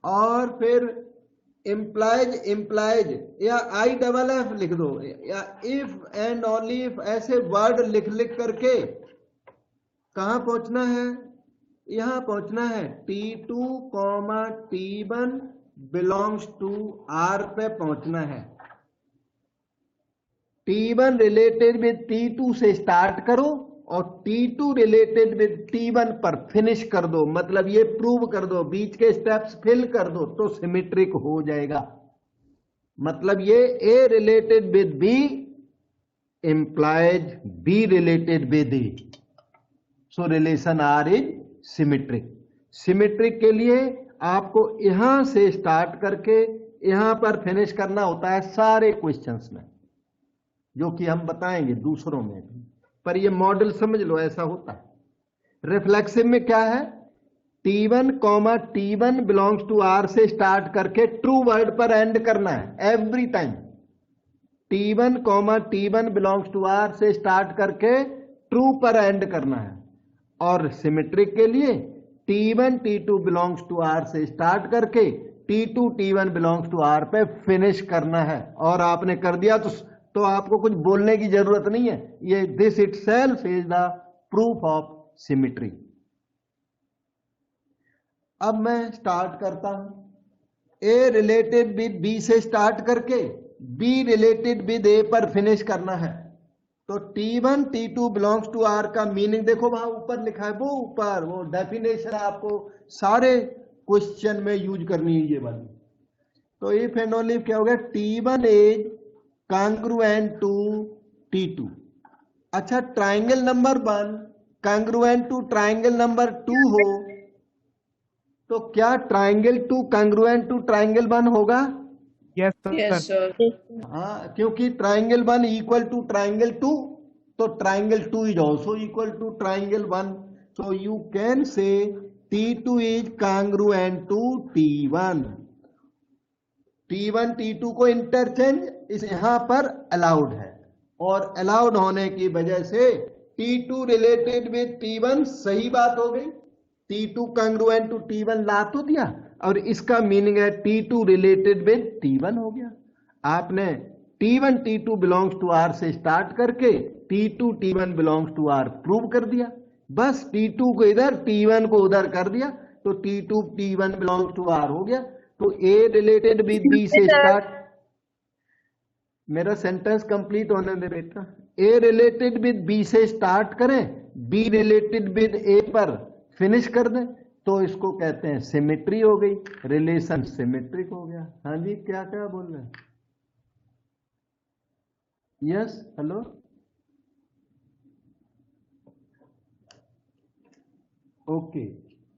और फिर इम्प्लाइज या IFF लिख दो, या इफ एंड ओनली इफ, ऐसे वर्ड लिख लिख करके कहाँ पहुंचना है, यहां पहुंचना है T2 T1 belongs to R पे पहुंचना है। T1 रिलेटेड विद T2 से स्टार्ट करो और T2 रिलेटेड विद T1 पर फिनिश कर दो, मतलब ये प्रूव कर दो, बीच के स्टेप्स फिल कर दो, तो सिमेट्रिक हो जाएगा। मतलब ये A related with B implies B related with A, so relation R is symmetric. Symmetric के लिए आपको यहां से स्टार्ट करके यहां पर फिनिश करना होता है सारे क्वेश्चंस में, जो कि हम बताएंगे दूसरों में भी, पर ये मॉडल समझ लो ऐसा होता है। रिफ्लेक्सिव में क्या है, T1 T1 belongs to R से स्टार्ट करके ट्रू वर्ड पर एंड करना है every time. T1 T1 belongs to R से स्टार्ट करके ट्रू पर एंड करना है। और सिमेट्रिक के लिए T1 T2 belongs to R से स्टार्ट करके T2 T1 belongs to R पे फिनिश करना है। और आपने कर दिया तो आपको कुछ बोलने की जरूरत नहीं है, ये this itself is the proof of symmetry. अब मैं स्टार्ट करता हूं, A रिलेटेड विद B से स्टार्ट करके B रिलेटेड विद A पर फिनिश करना है। तो T1 T2 belongs to R का मीनिंग देखो, वहां ऊपर लिखा है, वो ऊपर वो डेफिनेशन आपको सारे क्वेश्चन में यूज करनी है ये वाली। तो इफ एंड ओनली क्या हो गया, T1 is congruent to T2। अच्छा, triangle number 1 congruent to triangle number 2 हो तो क्या ट्राइंगल 2 कांग्रुएंट टू ट्राइंगल 1 होगा? Yes Yes, sir. sir. हाँ, क्योंकि ट्राइंगल 1 इक्वल टू ट्राइंगल 2, तो triangle 2 is also equal to triangle 1, so you can say T2 is congruent to T1। T1 T2 को interchange इस यहां पर अलाउड है, और अलाउड होने की वजह से T2 रिलेटेड विद T1 सही बात हो गई। T2 कांग्रुएंट टू T1 ला तो दिया, और इसका मीनिंग है T2 रिलेटेड विद T1 हो गया। आपने T1 T2 belongs to R से स्टार्ट करके T2 T1 belongs to R prove कर दिया। बस T2 को इधर T1 को उधर कर दिया, तो T2 T1 belongs to R हो गया। तो A रिलेटेड विद B से स्टार्ट, मेरा सेंटेंस कंप्लीट होने दे बेटा। A रिलेटेड विद B से स्टार्ट करें, B रिलेटेड विद A पर फिनिश कर दें, तो इसको कहते हैं सिमेट्री हो गई, रिलेशन सिमेट्रिक हो गया। हाँ जी, क्या क्या बोल रहे हैं? Yes, hello, okay.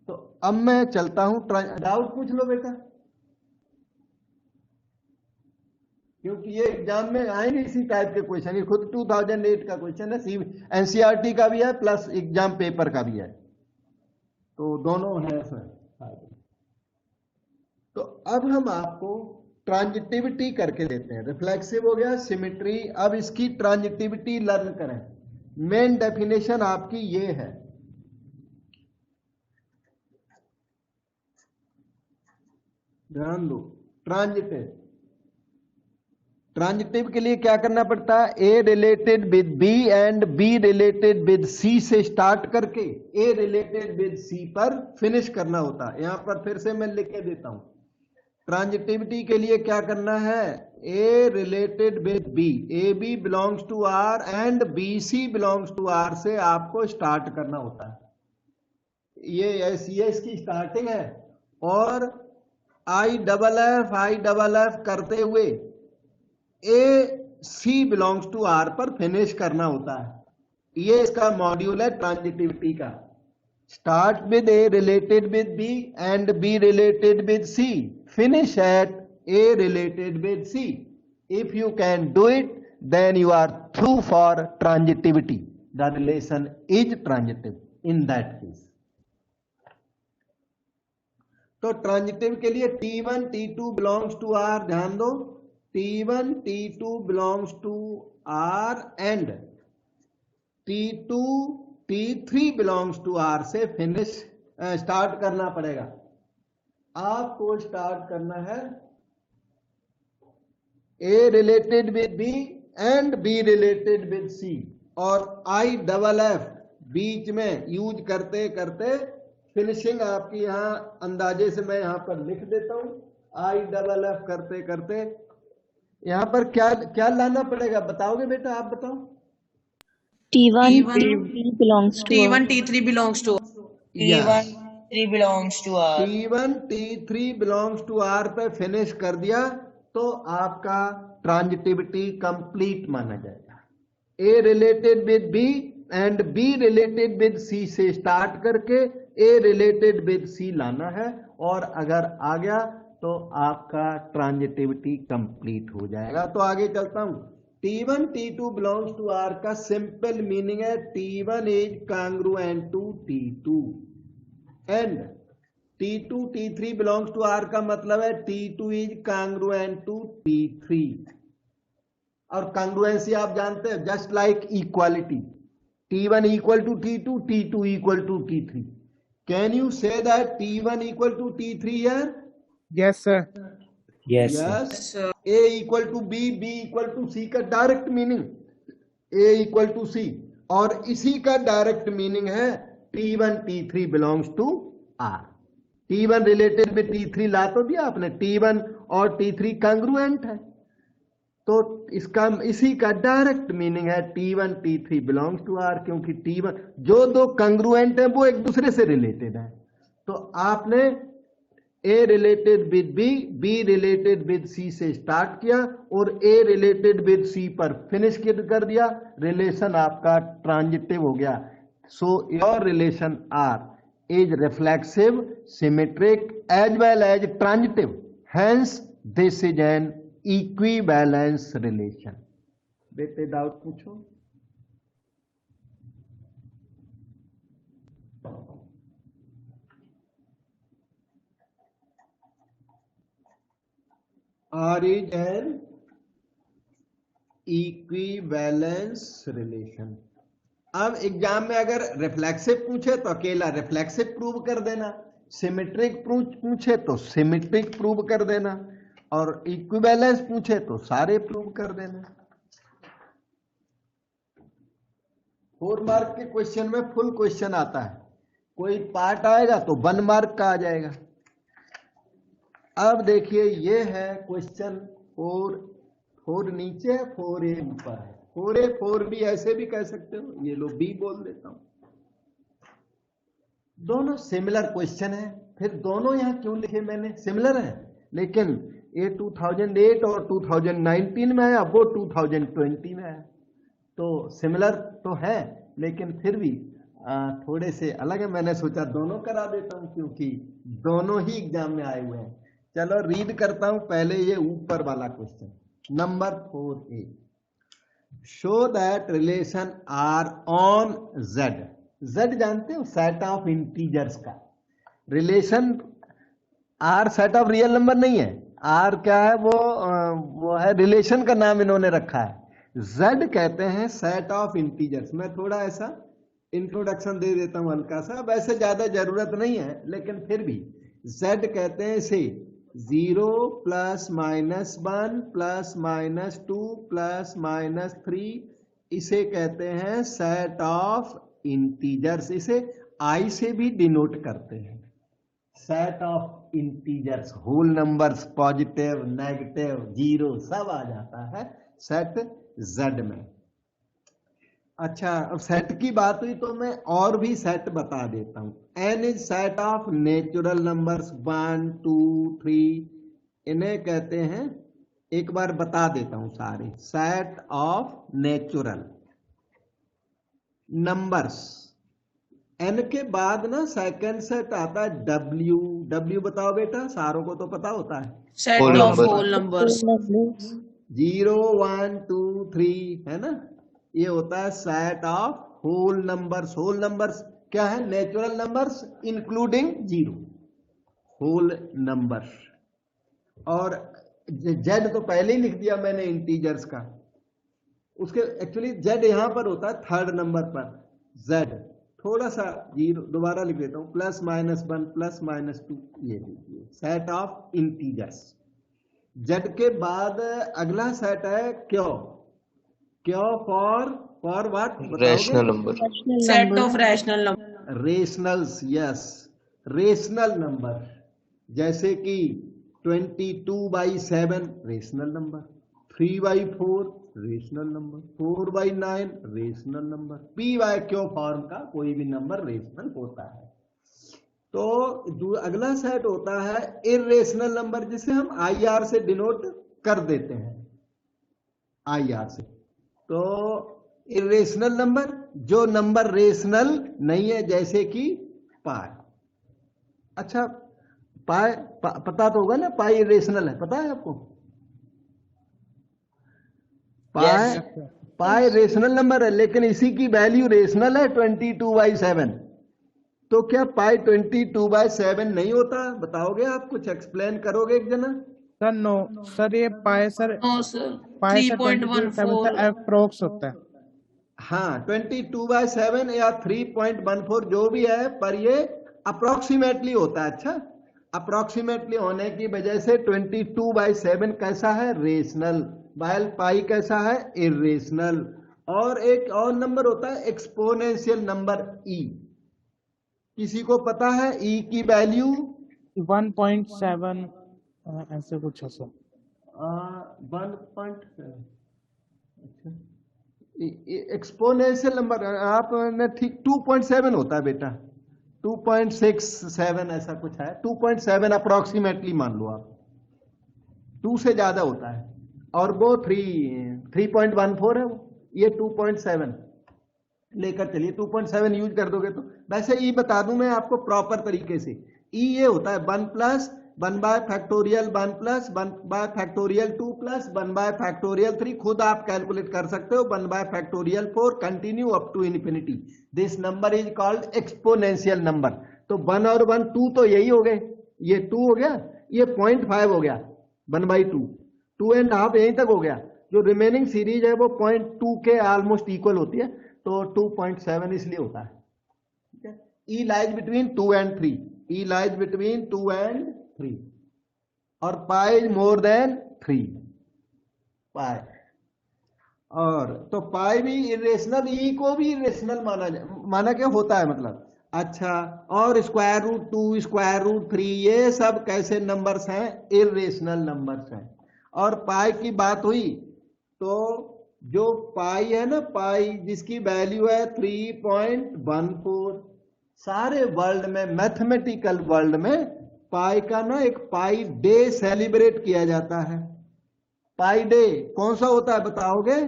तो अब मैं चलता हूं, डाउट पूछ लो बेटा, क्योंकि ये एग्जाम में आएंगे इसी टाइप के क्वेश्चन। ये खुद 2008 का क्वेश्चन है, एनसीईआरटी का भी है प्लस एग्जाम पेपर का भी है, तो दोनों है सर। तो अब हम आपको ट्रांजिटिविटी करके देते हैं। रिफ्लेक्सिव हो गया, सिमेट्री, अब इसकी ट्रांजिटिविटी लर्न करें। मेन डेफिनेशन आपकी ये है, ध्यान दो। ट्रांजिटिव के लिए क्या करना पड़ता है, A related with B and B related with C से स्टार्ट करके A रिलेटेड विद C पर फिनिश करना होता है। यहां पर फिर से मैं लिख के देता हूं, ट्रांजिटिविटी के लिए क्या करना है, A related with B, AB belongs to R and BC belongs to R से आपको स्टार्ट करना होता है। ये इसकी स्टार्टिंग है, और IFF करते हुए AC बिलोंग्स टू R पर फिनिश करना होता है। ये इसका मॉड्यूल है ट्रांजिटिविटी का। Start with A related with B and B related with C, finish at A related with C. If you can do it, then you are through for transitivity. The relation is transitive in that case. तो transitive के लिए T1 T2 belongs to R, ध्यान दो, T1 T2 belongs to R and T2 T3 belongs to R से finish start करना पड़ेगा। आपको start करना है A related with B and B related with C और IFF बीच में यूज करते करते फिनिशिंग आपकी यहां अंदाजे से मैं यहां पर लिख देता हूं। IFF करते करते यहां पर क्या क्या लाना पड़ेगा बताओगे बेटा? आप बताओ। T1 T3 belongs to T1 T3 belongs to T1 T3 belongs to R. T1 T3 belongs to R पे फिनिश कर दिया तो आपका ट्रांजिटिविटी कंप्लीट माना जाएगा। A related with B and B related with C से स्टार्ट करके A related with C लाना है और अगर आ गया तो आपका ट्रांजिटिविटी कंप्लीट हो जाएगा। तो आगे चलता हूं। T1 T2 belongs to R का सिंपल मीनिंग है T1 is congruent to T2 and T2 T3 belongs to R का मतलब है T2 is congruent to T3 और कांग्रुएंसी आप जानते हैं just like equality T1 equal to T2 T2 equal to T3 can you say that T1 equal to T3 here? Yes, sir. yes sir. A equal to B B equal to C का direct meaning A equal to C और इसी का direct meaning है T1 T3 belongs to R। T1 related में T3 ला तो दिया आपने, T1 और T3 कांग्रुएंट है तो इसका इसी का डायरेक्ट मीनिंग है T1 T3 belongs to R क्योंकि T1 जो दो कांग्रुएंट है वो एक दूसरे से रिलेटेड है। तो आपने A related with B B related with C से स्टार्ट किया और A रिलेटेड विद C पर फिनिश कर दिया। रिलेशन आपका ट्रांजिटिव हो गया। So your relation R is reflexive symmetric as well as transitive, hence this is an equivalence relation. बेटे डाउट पूछो। R is an equivalence relation. अब एग्जाम में अगर रिफ्लेक्सिव पूछे तो अकेला रिफ्लेक्सिव प्रूव कर देना, सिमेट्रिक पूछे तो सिमेट्रिक प्रूव कर देना और इक्विवेलेंस पूछे तो सारे प्रूव कर देना। 4 मार्क के क्वेश्चन में फुल क्वेश्चन आता है, कोई पार्ट आएगा तो 1 मार्क का आ जाएगा। अब देखिए ये है क्वेश्चन 4 नीचे है, 4A ऊपर है। 4A 4B ऐसे भी कह सकते हो, ये लो B बोल देता हूं। दोनों सिमिलर क्वेश्चन है, फिर दोनों यहां क्यों लिखे मैंने? सिमिलर है लेकिन ये 2008 और 2019 में है, अब वो 2020 में है। तो सिमिलर तो है लेकिन फिर भी थोड़े से अलग है। मैंने सोचा दोनों करा देता हूं क्योंकि दोनों ही एग्जाम में आए हुए हैं। चलो रीड करता हूं पहले ये ऊपर वाला question number 4A। Show that relation R on Z। Z जानते हो, सेट ऑफ इंटीजर्स का relation. R set of real number नहीं है, R क्या है वो है रिलेशन का नाम इन्होंने रखा है। Z कहते हैं सेट ऑफ इंटीजर्स। मैं थोड़ा ऐसा इंट्रोडक्शन दे देता हूं हल्का सा, वैसे ज्यादा जरूरत नहीं है लेकिन फिर भी। Z कहते हैं इसे 0 +- 1 +- 2 +- 3, इसे कहते हैं सेट ऑफ इंटीजर्स। इसे I से भी डिनोट करते हैं। Set of integers, whole numbers, positive negative zero सब आ जाता है सेट Z में। अच्छा, अब सेट की बात हुई तो मैं और भी सेट बता देता हूं। N is set of natural numbers 1 2 3, इन्हें कहते हैं, एक बार बता देता हूं सारे। Set of natural numbers. N के बाद ना सेकंड सेट आता है W। W बताओ बेटा, सारों को तो पता होता है। सेट ऑफ होल नंबर्स 0 1 2 3 है ना, ये होता है set of whole numbers. Whole numbers क्या है? Natural numbers including 0, whole numbers. और जेड तो पहले ही लिख दिया मैंने इंटीजर्स का, उसके एक्चुअली जेड यहां पर होता है थर्ड नंबर पर, जेड थोड़ा सा जीरो दोबारा लिख देता हूं, +-1 +-2, ये लीजिए सेट ऑफ इंटीजर्स। जेड के बाद अगला सेट है क्यों, क्यों फॉर व्हाट रैशनल बताओगे? Number. Rational set number. Of rational number. Rationals, yes, rational number, जैसे कि 22/7 rational number, 3/4 rational number, 4/9 rational number, P Y Q form का कोई भी नंबर रेशनल होता है। तो अगला सेट होता है इरेशनल नंबर, जिसे हम IR से डिनोट कर देते हैं, IR से। तो इरेशनल नंबर, जो नंबर रेशनल नहीं है, जैसे कि पाई। अच्छा, पाई पता तो होगा ना, पाई इरेशनल है, पता है आपको? पाई पाई रेशनल नंबर है, लेकिन इसी की वैल्यू रेशनल है 22/7। तो क्या पाई 22/7 नहीं होता? बताओगे आप, कुछ एक्सप्लेन करोगे एक जना? सर नो सर, ये पाए सर, नो सर, पाए सर 22/7 से 3.14। अप्रोक्स होता है। हाँ, 22/7 या 3.14 जो भी है, पर ये अप्रोक्सीमेटली होता है। अच्छा, अप्रोक्सीमेटली होने की वजह से 22/7 कैसा है? रेशनल। वाइल पाई कैसा है? इरेशनल। और एक और नंबर होता है एक्सपोनेंशियल नंबर, ई। किसी को पता है ई की वैल्यू? 1.7 ऐसे कुछ है सर। 1.7। अच्छा, एक्सपोनेंशियल नंबर आपने ठीक 2.7 होता है बेटा, 2.67 ऐसा कुछ है, 2.7 अप्रोक्सीमेटली मान लो आप, 2 से ज्यादा होता है, और वो 3.14 है वो, ये 2.7 लेकर चलिए, 2.7 यूज कर दोगे तो। वैसे ई बता दूं मैं आपको प्रॉपर तरीके से, ई ये होता है 1 + 1/(1 + 1/(2 + 1/(3), खुद आप कैलकुलेट कर सकते हो, 1/(4) continue up to infinity. This number is called exponential number. तो 1 और 1 2 तो यही हो गए, ये 2 हो गया, ये 0.5 हो गया, 1/2, 2.5 यहीं तक हो गया। जो रिमेनिंग सीरीज है वो 0.2 के ऑलमोस्ट इक्वल होती है, तो 2.7 इसलिए होता है। ठीक है, e lies between 2 and 3, e lies between 2 and 3, और पाई इज मोर देन 3 पाई। और तो पाई भी इरेशनल, ई को भी इरेशनल माना क्या होता है मतलब। अच्छा, और √2 √3 ये सब कैसे नंबर्स हैं? इरेशनल नंबर्स हैं। और पाई की बात हुई तो जो पाई है ना, पाई जिसकी वैल्यू है 3.14, सारे वर्ल्ड में, मैथमेटिकल वर्ल्ड में पाई का ना एक पाई डे सेलिब्रेट किया जाता है। पाई डे कौन सा होता है बताओगे?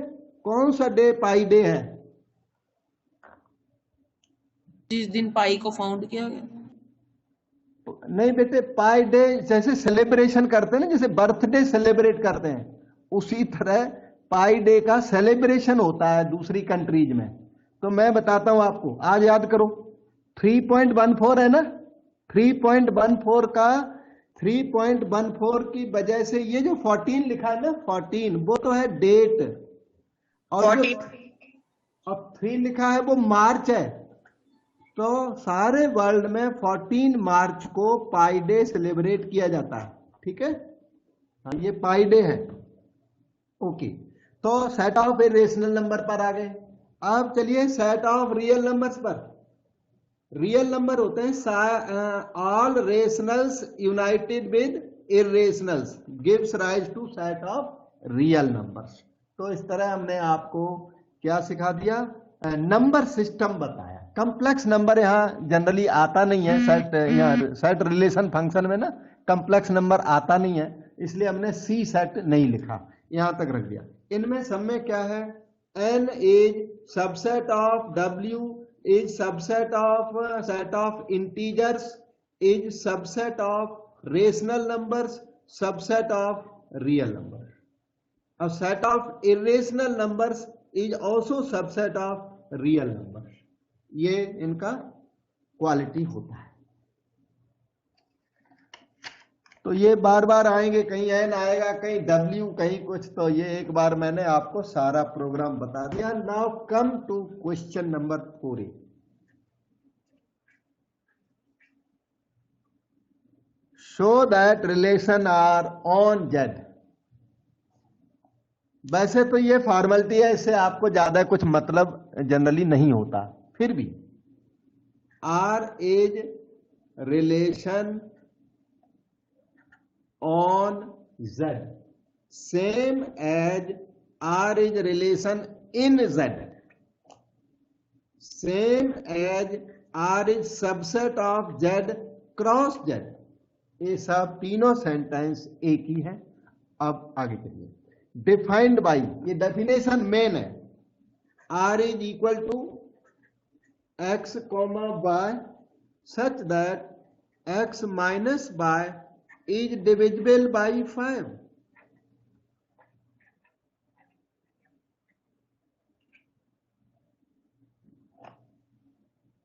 कौन सा डे पाई डे है? जिस दिन पाई को फाउंड किया गया। नहीं बेटे, पाई डे जैसे सेलिब्रेशन करते हैं ना, जैसे बर्थडे सेलिब्रेट करते हैं, उसी तरह पाई डे का सेलिब्रेशन होता है दूसरी कंट्रीज में। तो मैं बताता हूं आपको, आज याद करो, 3.14 है ना, 3.14 का 3.14 की वजह से ये जो 14 लिखा है ना, 14 वो तो है डेट, और जो 14 अब 3 लिखा है वो मार्च है। तो सारे वर्ल्ड में 14 मार्च को पाई डे सेलिब्रेट किया जाता है। ठीक है, हाँ ये पाई डे है। ओके, तो सेट ऑफ इरेशनल नंबर पर आ गए। अब चलिए सेट ऑफ रियल नंबर्स पर। रियल नंबर होते हैं all rationals united with irrationals gives rise to set of real numbers. तो इस तरह हमने आपको क्या सिखा दिया? नंबर सिस्टम बताया। कम्प्लेक्स नंबर यहाँ जनरली आता नहीं है, सेट यहाँ सेट रिलेशन फंक्शन में ना कम्प्लेक्स नंबर आता नहीं है, इसलिए हमने सी सेट नहीं लिखा, यहां तक रख दिया। इनमें सब में क्या है? n is subset of w is subset of set of integers is subset of rational numbers subset of real number. अब set of irrational numbers is also subset of real number. ये इनका क्वालिटी होता है। तो ये बार बार आएंगे, कहीं N आएगा, कहीं डब्ल्यू, कहीं कुछ। तो ये एक बार मैंने आपको सारा प्रोग्राम बता दिया। Now come to question number 4। Show that relation R on Z. वैसे तो ये फॉर्मेलिटी है, इससे आपको ज्यादा कुछ मतलब जनरली नहीं होता, फिर भी R is relation on Z same as R is relation in Z, same as R is subset of Z cross Z. ये सब तीनों सेंटेंस एक ही है। अब आगे चलिए। डिफाइंड बाई, ये डेफिनेशन मेन है। R is equal to x comma y such that x minus y is divisible by 5।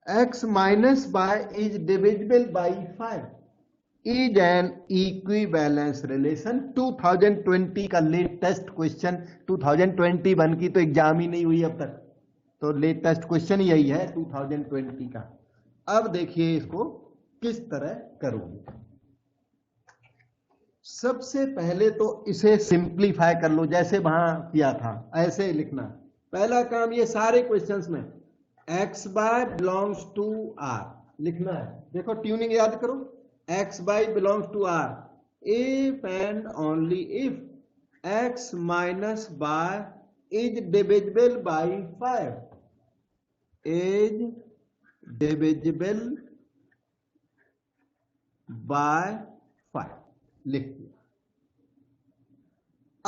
X minus y is divisible by 5 is an equivalence relation. 2020 का लेटेस्ट क्वेश्चन, 2021 की तो exam ही नहीं हुई अब तक, तो लेटेस्ट क्वेश्चन यही है 2020 का। अब देखिए इसको किस तरह करोगे। सबसे पहले तो इसे सिंप्लीफाई कर लो, जैसे वहां किया था ऐसे ही लिखना। पहला काम ये सारे क्वेश्चंस में x y belongs to R लिखना है। देखो ट्यूनिंग याद करो, x by belongs to R if and only if x minus by is divisible by 5 is divisible by 5 लिख दिया।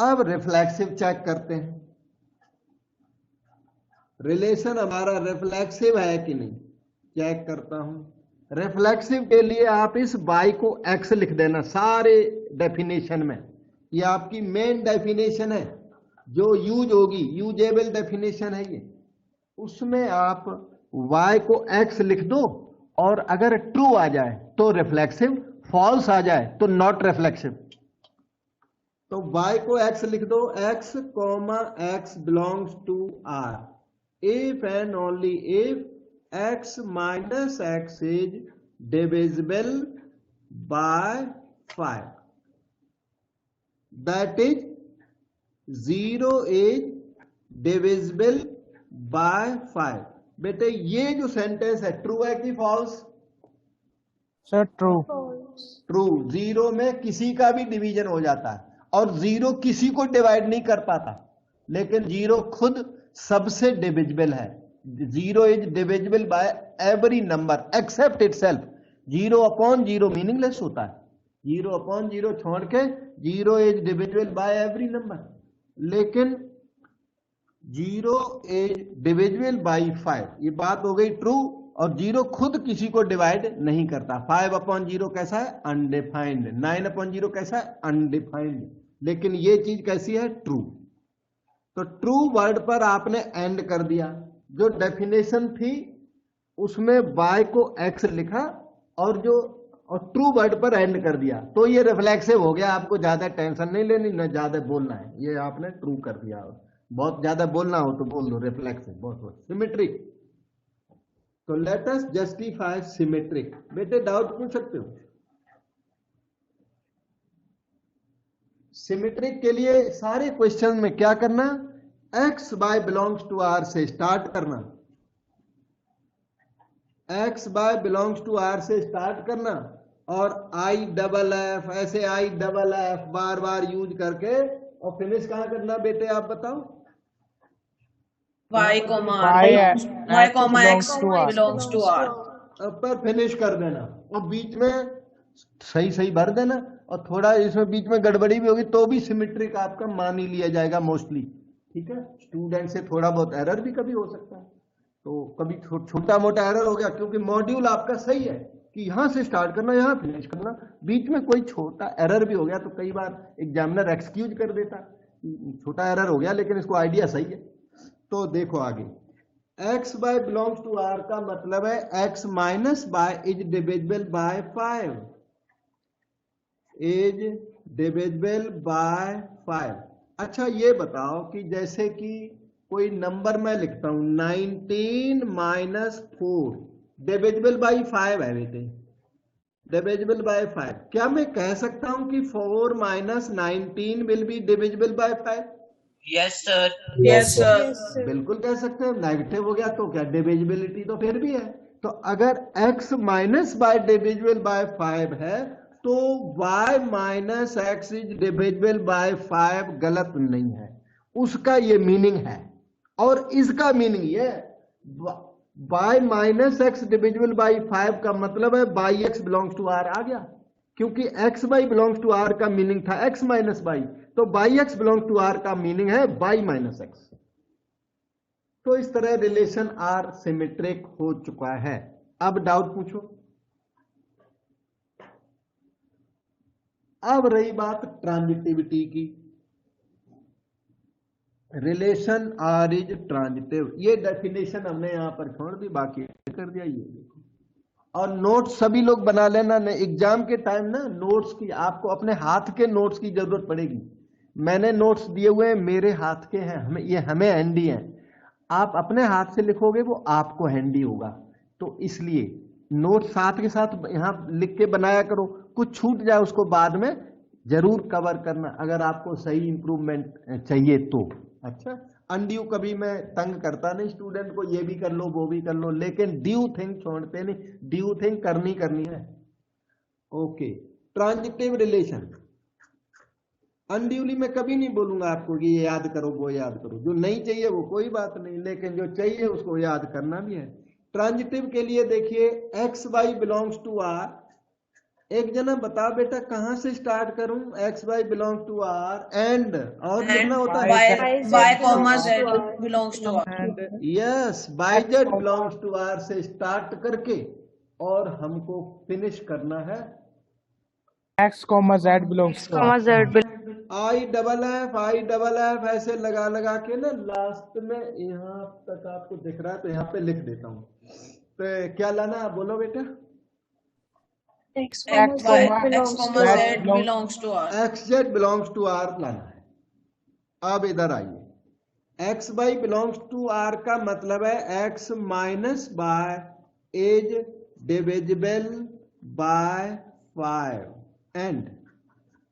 अब रिफ्लेक्सिव चेक करते हैं, रिलेशन हमारा रिफ्लेक्सिव है कि नहीं, चेक करता हूं। रिफ्लेक्सिव के लिए आप इस y को x लिख देना सारे डेफिनेशन में। ये आपकी मेन डेफिनेशन है जो यूज होगी, यूजेबल डेफिनेशन है ये। उसमें आप y को x लिख दो, और अगर ट्रू आ जाए तो रिफ्लेक्सिव, फॉल्स आ जाए तो नॉट रिफ्लेक्सिव। तो y को x लिख दो, x comma x belongs to r if and only if x minus x is divisible by 5, that is 0 is divisible by 5। बेटे ये जो सेंटेंस है ट्रू है कि false? Sir true. True. Zero में किसी का भी डिवीजन हो जाता है, और जीरो किसी को डिवाइड नहीं कर पाता, लेकिन जीरो खुद सबसे डिविजिबल है। Zero is divisible bye every number except itself. Zero upon zero meaningless होता है, जीरो अपॉन जीरो छोड़ के zero is divisible bye every number, लेकिन जीरो इज डिविजिबल बाय 5, ये बात हो गई ट्रू। और जीरो खुद किसी को डिवाइड नहीं करता। 5 अपॉन जीरो कैसा है? अनडिफाइंड। 9 अपॉन जीरो कैसा है? अनडिफाइंड। लेकिन ये चीज कैसी है? ट्रू। तो ट्रू वर्ड पर आपने एंड कर दिया। जो डेफिनेशन थी उसमें y को x लिखा, और ट्रू वर्ड पर एंड कर दिया, तो ये रिफ्लेक्सिव हो गया। आपको ज्यादा टेंशन नहीं लेनी, न ज्यादा बोलना है, ये आपने ट्रू कर दिया। बहुत ज्यादा बोलना हो तो बोल दो रिफ्लेक्सिव। बहुत सिमेट्रिक। तो लेट अस जस्टिफाई सिमेट्रिक। बेटे डाउट पूछ सकते हो? सिमेट्रिक के लिए सारे क्वेश्चन में क्या करना? x y belongs to r से स्टार्ट करना, x y belongs to r से स्टार्ट करना, और आई डबल एफ, ऐसे आई डबल एफ बार बार यूज करके, और फिनिश कहां करना बेटे आप बताओ? y comma x belongs to r पर फिनिश कर देना, और बीच में सही सही भर देना, और थोड़ा इसमें बीच में गड़बड़ी भी होगी तो भी सिमेट्रिक आपका मान ही लिया जाएगा मोस्टली। ठीक है, स्टूडेंट से थोड़ा बहुत एरर भी कभी हो सकता है, तो कभी छोटा मोटा एरर हो गया, क्योंकि मॉड्यूल आपका सही है कि यहां से स्टार्ट करना, यहां फिनिश करना। बीच में कोई छोटा एरर भी हो गया तो कई बार एग्जामिनर एक्सक्यूज कर देता, छोटा एरर हो गया लेकिन इसको आइडिया सही है। तो देखो आगे, x y belongs to r का मतलब है x minus y is divisible by 5। Is divisible by 5। अच्छा ये बताओ कि जैसे कि कोई नंबर मैं लिखता हूं 19 माइनस 4 डिविजिबल बाई 5 है बेटे, डिविजिबल बाय 5। क्या मैं कह सकता हूं कि 4 minus 19 will be divisible by 5? Yes sir. Yes, sir. बिल्कुल कह सकते हैं। नेगेटिव हो गया तो क्या डिविजिबिलिटी तो फिर भी है। तो अगर x minus bye divisible by 5 है तो y minus x is divisible by 5 गलत नहीं है, उसका ये मीनिंग है। और इसका मीनिंग ये y minus x divisible by 5 का मतलब है y x belongs to R आ गया, क्योंकि x y belongs to R का मीनिंग था x माइनस बाई, तो y x belongs to R का मीनिंग है बाई माइनस एक्स। तो इस तरह रिलेशन आर सिमेट्रिक हो चुका है। अब डाउट पूछो। अब रही बात ट्रांजिटिविटी की। रिलेशन आर इज ट्रांजिटिव, ये डेफिनेशन हमने यहां पर छोड़ दी, बाकी कर दिया। ये देखो, और नोट्स सभी लोग बना लेना। एग्जाम के टाइम ना नोट्स की, आपको अपने हाथ के नोट्स की जरूरत पड़ेगी। मैंने नोट्स दिए हुए हैं, मेरे हाथ के हैं, हमें हैंडी हैं। आप अपने हाथ से लिखोगे वो आपको हैंडी होगा, तो इसलिए नोट साथ के साथ यहां लिख के बनाया करो। कुछ छूट जाए उसको बाद में जरूर कवर करना, अगर आपको सही इंप्रूवमेंट चाहिए तो। अच्छा, अनड्यू कभी मैं तंग करता नहीं स्टूडेंट को, ये भी कर लो वो भी कर लो, लेकिन ड्यू थिंग छोड़ते नहीं, ड्यू थिंग करनी है। Okay, transitive relation. अनड्यूली मैं कभी नहीं बोलूंगा आपको कि ये याद करो वो याद करो, जो नहीं चाहिए वो कोई बात नहीं, लेकिन जो चाहिए उसको याद करना भी है। ट्रांजिटिव के लिए देखिए x y belongs to R. एक जना बता बेटा कहां से स्टार्ट करूं? X y belong to R and, और लिखना होता है Y, comma Z belongs to R. and yes, y Z belongs to R से स्टार्ट करके और हमको फिनिश करना है x comma z belongs to R. I double F ऐसे लगा लगा के ना लास्ट में यहां तक आपको दिख रहा है, तो यहां पे लिख देता हूं। तो क्या लाना है बोलो बेटा? X, comma Z belongs to R. X Z belongs to R लाना है। अब इधर आइए, x y belongs to R का मतलब है x minus y is divisible by 5 and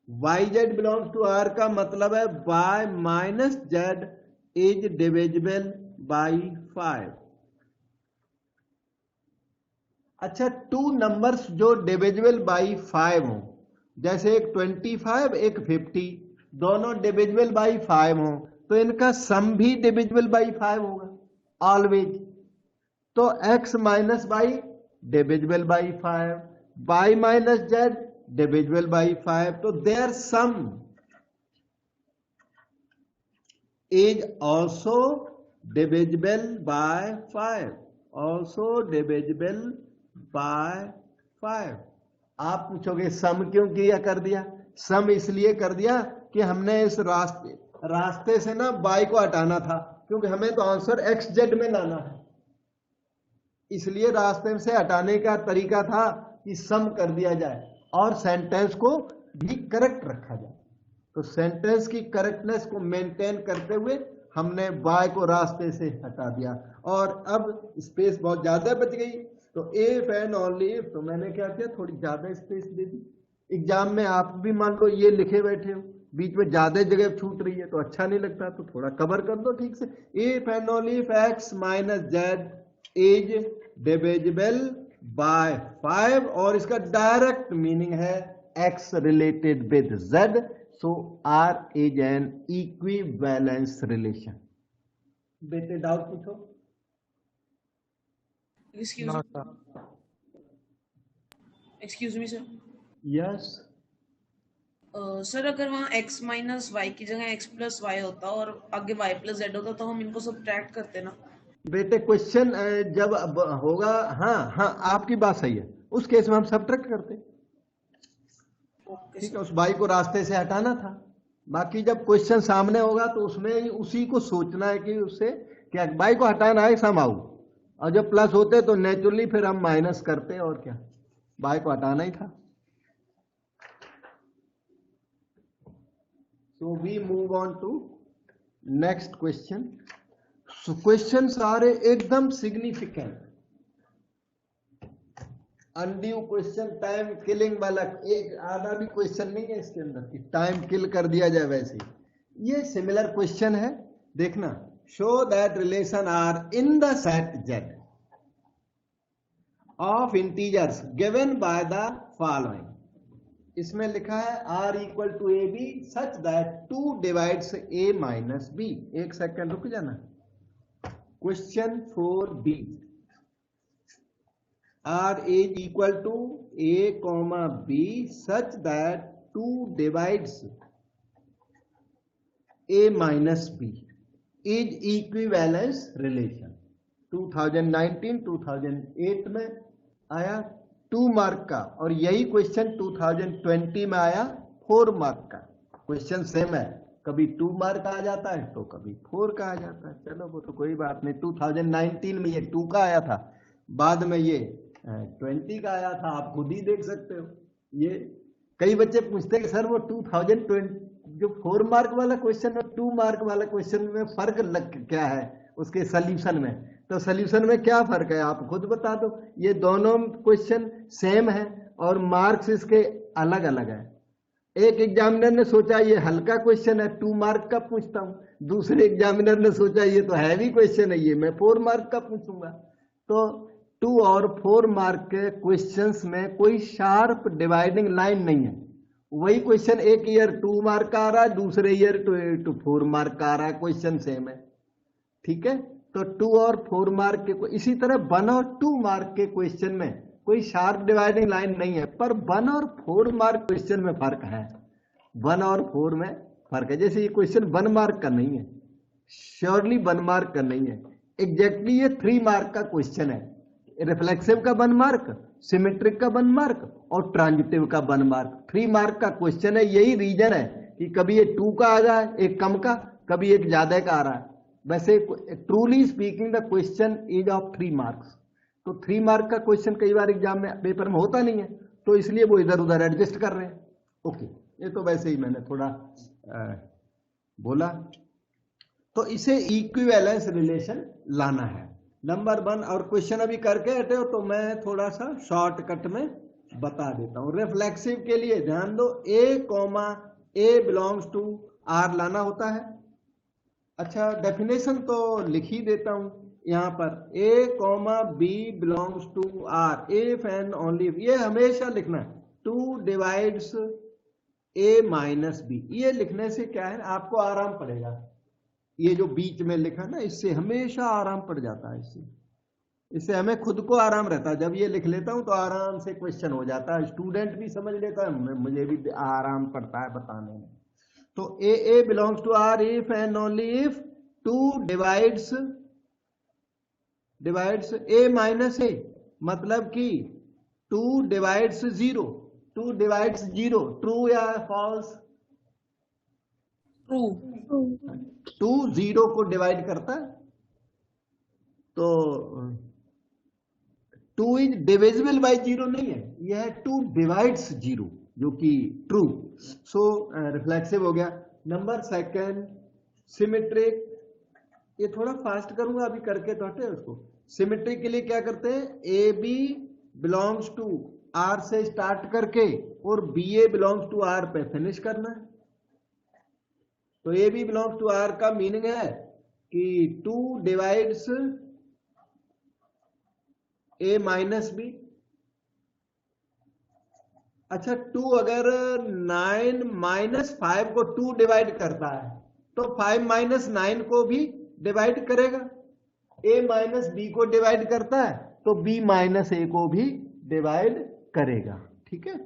y Z belongs to R का मतलब है y minus Z is divisible by 5। अच्छा, टू नंबर्स जो डिविजिबल बाई 5 हो, जैसे एक 25 एक 50, दोनों डिविजिबल बाई 5 हो, तो इनका सम भी डिविजिबल बाई 5 होगा ऑलवेज। तो x minus y divisible by 5, y minus Z divisible by 5, तो their sum is also divisible by 5, also divisible by 5। आप पूछोगे सम क्यों किया कर दिया? सम इसलिए कर दिया कि हमने इस रास्ते से ना बाई को हटाना था, क्योंकि हमें तो आंसर एक्स जेड में लाना है, इसलिए रास्ते से हटाने का तरीका था कि सम कर दिया जाए और सेंटेंस को भी करेक्ट रखा जाए। तो सेंटेंस की करेक्टनेस को मेंटेन करते हुए हमने बाय को रास्ते से हटा दिया, और अब स्पेस बहुत ज्यादा बच गई। तो इफ एंड ओनली इफ, तो मैंने क्या किया, थोड़ी ज्यादा स्पेस दे दी। एग्जाम में आप भी मान लो ये लिखे बैठे हो, बीच में ज्यादा जगह छूट रही है तो अच्छा नहीं लगता, तो थोड़ा कवर कर दो ठीक से। If and only if x minus Z is divisible by 5, और इसका डायरेक्ट मीनिंग है x related with z, so r is an equivalence relation. बेटे डाउट पूछो। Excuse No, me. sir. Excuse me, sir. Yes, sir अगर वहाँ x minus Y की जगह x plus Y होता और आगे y प्लस जेड होता तो हम इनको सब्ट्रैक्ट करते ना। बेटे क्वेश्चन जब अब होगा, हाँ आपकी बात सही है, उस केस में हम सब्ट्रैक्ट करते, ठीक है, उस बाई को रास्ते से हटाना था। बाकी जब क्वेश्चन सामने होगा तो उसमें उसी को सोचना है कि उससे क्या बाई को हटाना है सम आउट, और जब प्लस होते तो नेचुरली फिर हम माइनस करते, और क्या बाई को हटाना ही था। So we move on to next question. So questions are एकदम significant. Undue question, time killing वाला एक आधा भी क्वेश्चन नहीं है इसके अंदर कि टाइम किल कर दिया जाए वैसे ही। ये सिमिलर क्वेश्चन है, देखना। Show that relation R in the set Z of integers given by the following. इसमें लिखा है R equal to A B such that 2 divides A minus B. एक सेकंड रुक जाना। Question 4b, R is equal to A comma B such that 2 divides A minus B is equivalence relation। 2019-2008 में आया 2 mark का, और यही question 2020 में आया 4 मार्क का। क्वेश्चन सेम है, कभी 2 मार्क आ जाता है तो कभी 4 का आ जाता है। चलो वो तो कोई बात नहीं। 2019 में ये 2 का आया था, बाद में ये 20 का आया था। आप खुद ही देख सकते हो। ये कई बच्चे पूछते हैं कि सर वो 2020 जो 4 मार्क वाला क्वेश्चन और 2 मार्क वाला क्वेश्चन में फर्क क्या है उसके सोल्यूशन में। तो सोल्यूशन में क्या फर्क है आप खुद बता दो। ये दोनों क्वेश्चन सेम है और मार्क्स इसके अलग अलग है। एक एग्जामिनर ने सोचा ये हल्का क्वेश्चन है 2 मार्क का पूछता हूं, दूसरे एग्जामिनर ने सोचा ये तो हैवी क्वेश्चन है ये मैं 4 मार्क का पूछूंगा। तो 2 और 4 मार्क के क्वेश्चंस में कोई शार्प डिवाइडिंग लाइन नहीं है। वही क्वेश्चन एक ईयर 2 मार्क का आ रहा है, दूसरे ईयर टू 4 मार्क का आ रहा है, क्वेश्चन सेम है। ठीक है, तो 2 और 4 मार्क के इसी तरह 1 और 2 मार्क के क्वेश्चन में कोई शार्प डिवाइडिंग लाइन नहीं है, पर 1 और 4 मार्क क्वेश्चन में फर्क है। 1 और 4 में फर्क है। जैसे ये क्वेश्चन 1 मार्क का नहीं है, श्योरली 1 मार्क का नहीं है, एग्जैक्टली ये 3 मार्क का क्वेश्चन है। रिफ्लेक्सिव का 1 मार्क, सिमेट्रिक का 1 मार्क और ट्रांजिटिव का 1 मार्क। 3 मार्क का क्वेश्चन है। यही रीजन है कि कभी ये 2 का आ जाए, एक कम का, कभी एक ज्यादा का आ रहा है। वैसे truly speaking the question is of 3 marks. तो 3 मार्क का क्वेश्चन कई बार एग्जाम में पेपर में होता नहीं है, तो इसलिए वो इधर उधर एडजस्ट कर रहे हैं। ओके, ये तो वैसे ही मैंने थोड़ा बोला। तो इसे इक्विवेलेंस रिलेशन लाना है नंबर 1। और क्वेश्चन अभी करके हटे हो तो मैं थोड़ा सा शॉर्टकट में बता देता हूं। रिफ्लेक्सिव के लिए ध्यान दो, a comma a belongs to R लाना होता है। अच्छा, डेफिनेशन तो लिख ही देता हूं यहां पर, a comma b belongs to R if and only if. ये हमेशा लिखना है 2 डिवाइड्स ए माइनस बी। ये लिखने से क्या है आपको आराम पड़ेगा। ये जो बीच में लिखा ना, इससे हमेशा आराम पड़ जाता है। इससे हमें खुद को आराम रहता है। जब ये लिख लेता हूं तो आराम से क्वेश्चन हो जाता है, स्टूडेंट भी समझ लेता है, मुझे भी आराम पड़ता है बताने में। तो a belongs to R if and only if 2 divides A minus a, मतलब कि 2 डिवाइड्स 0। 2 डिवाइड्स 0, ट्रू या फॉल्स? ट्रू। 2 0 को डिवाइड करता है, तो 2 इज डिविजिबल बाय 0 नहीं है, यह है 2 डिवाइड्स 0, जो कि ट्रू। सो रिफ्लेक्सिव हो गया। Number 2, symmetric. ये थोड़ा फास्ट करूंगा अभी करके तो हटे उसको। सिमेट्रिक के लिए क्या करते हैं, A B belongs to R से स्टार्ट करके और B A belongs to R पे फिनिश करना है। तो A B belongs to R का मीनिंग है कि 2 डिवाइड्स ए माइनस बी। अच्छा, 2 अगर 9 माइनस 5 को 2 डिवाइड करता है तो 5 माइनस 9 को भी डिवाइड करेगा। ए माइनस बी को डिवाइड करता है तो बी माइनस ए को भी डिवाइड करेगा। ठीक है,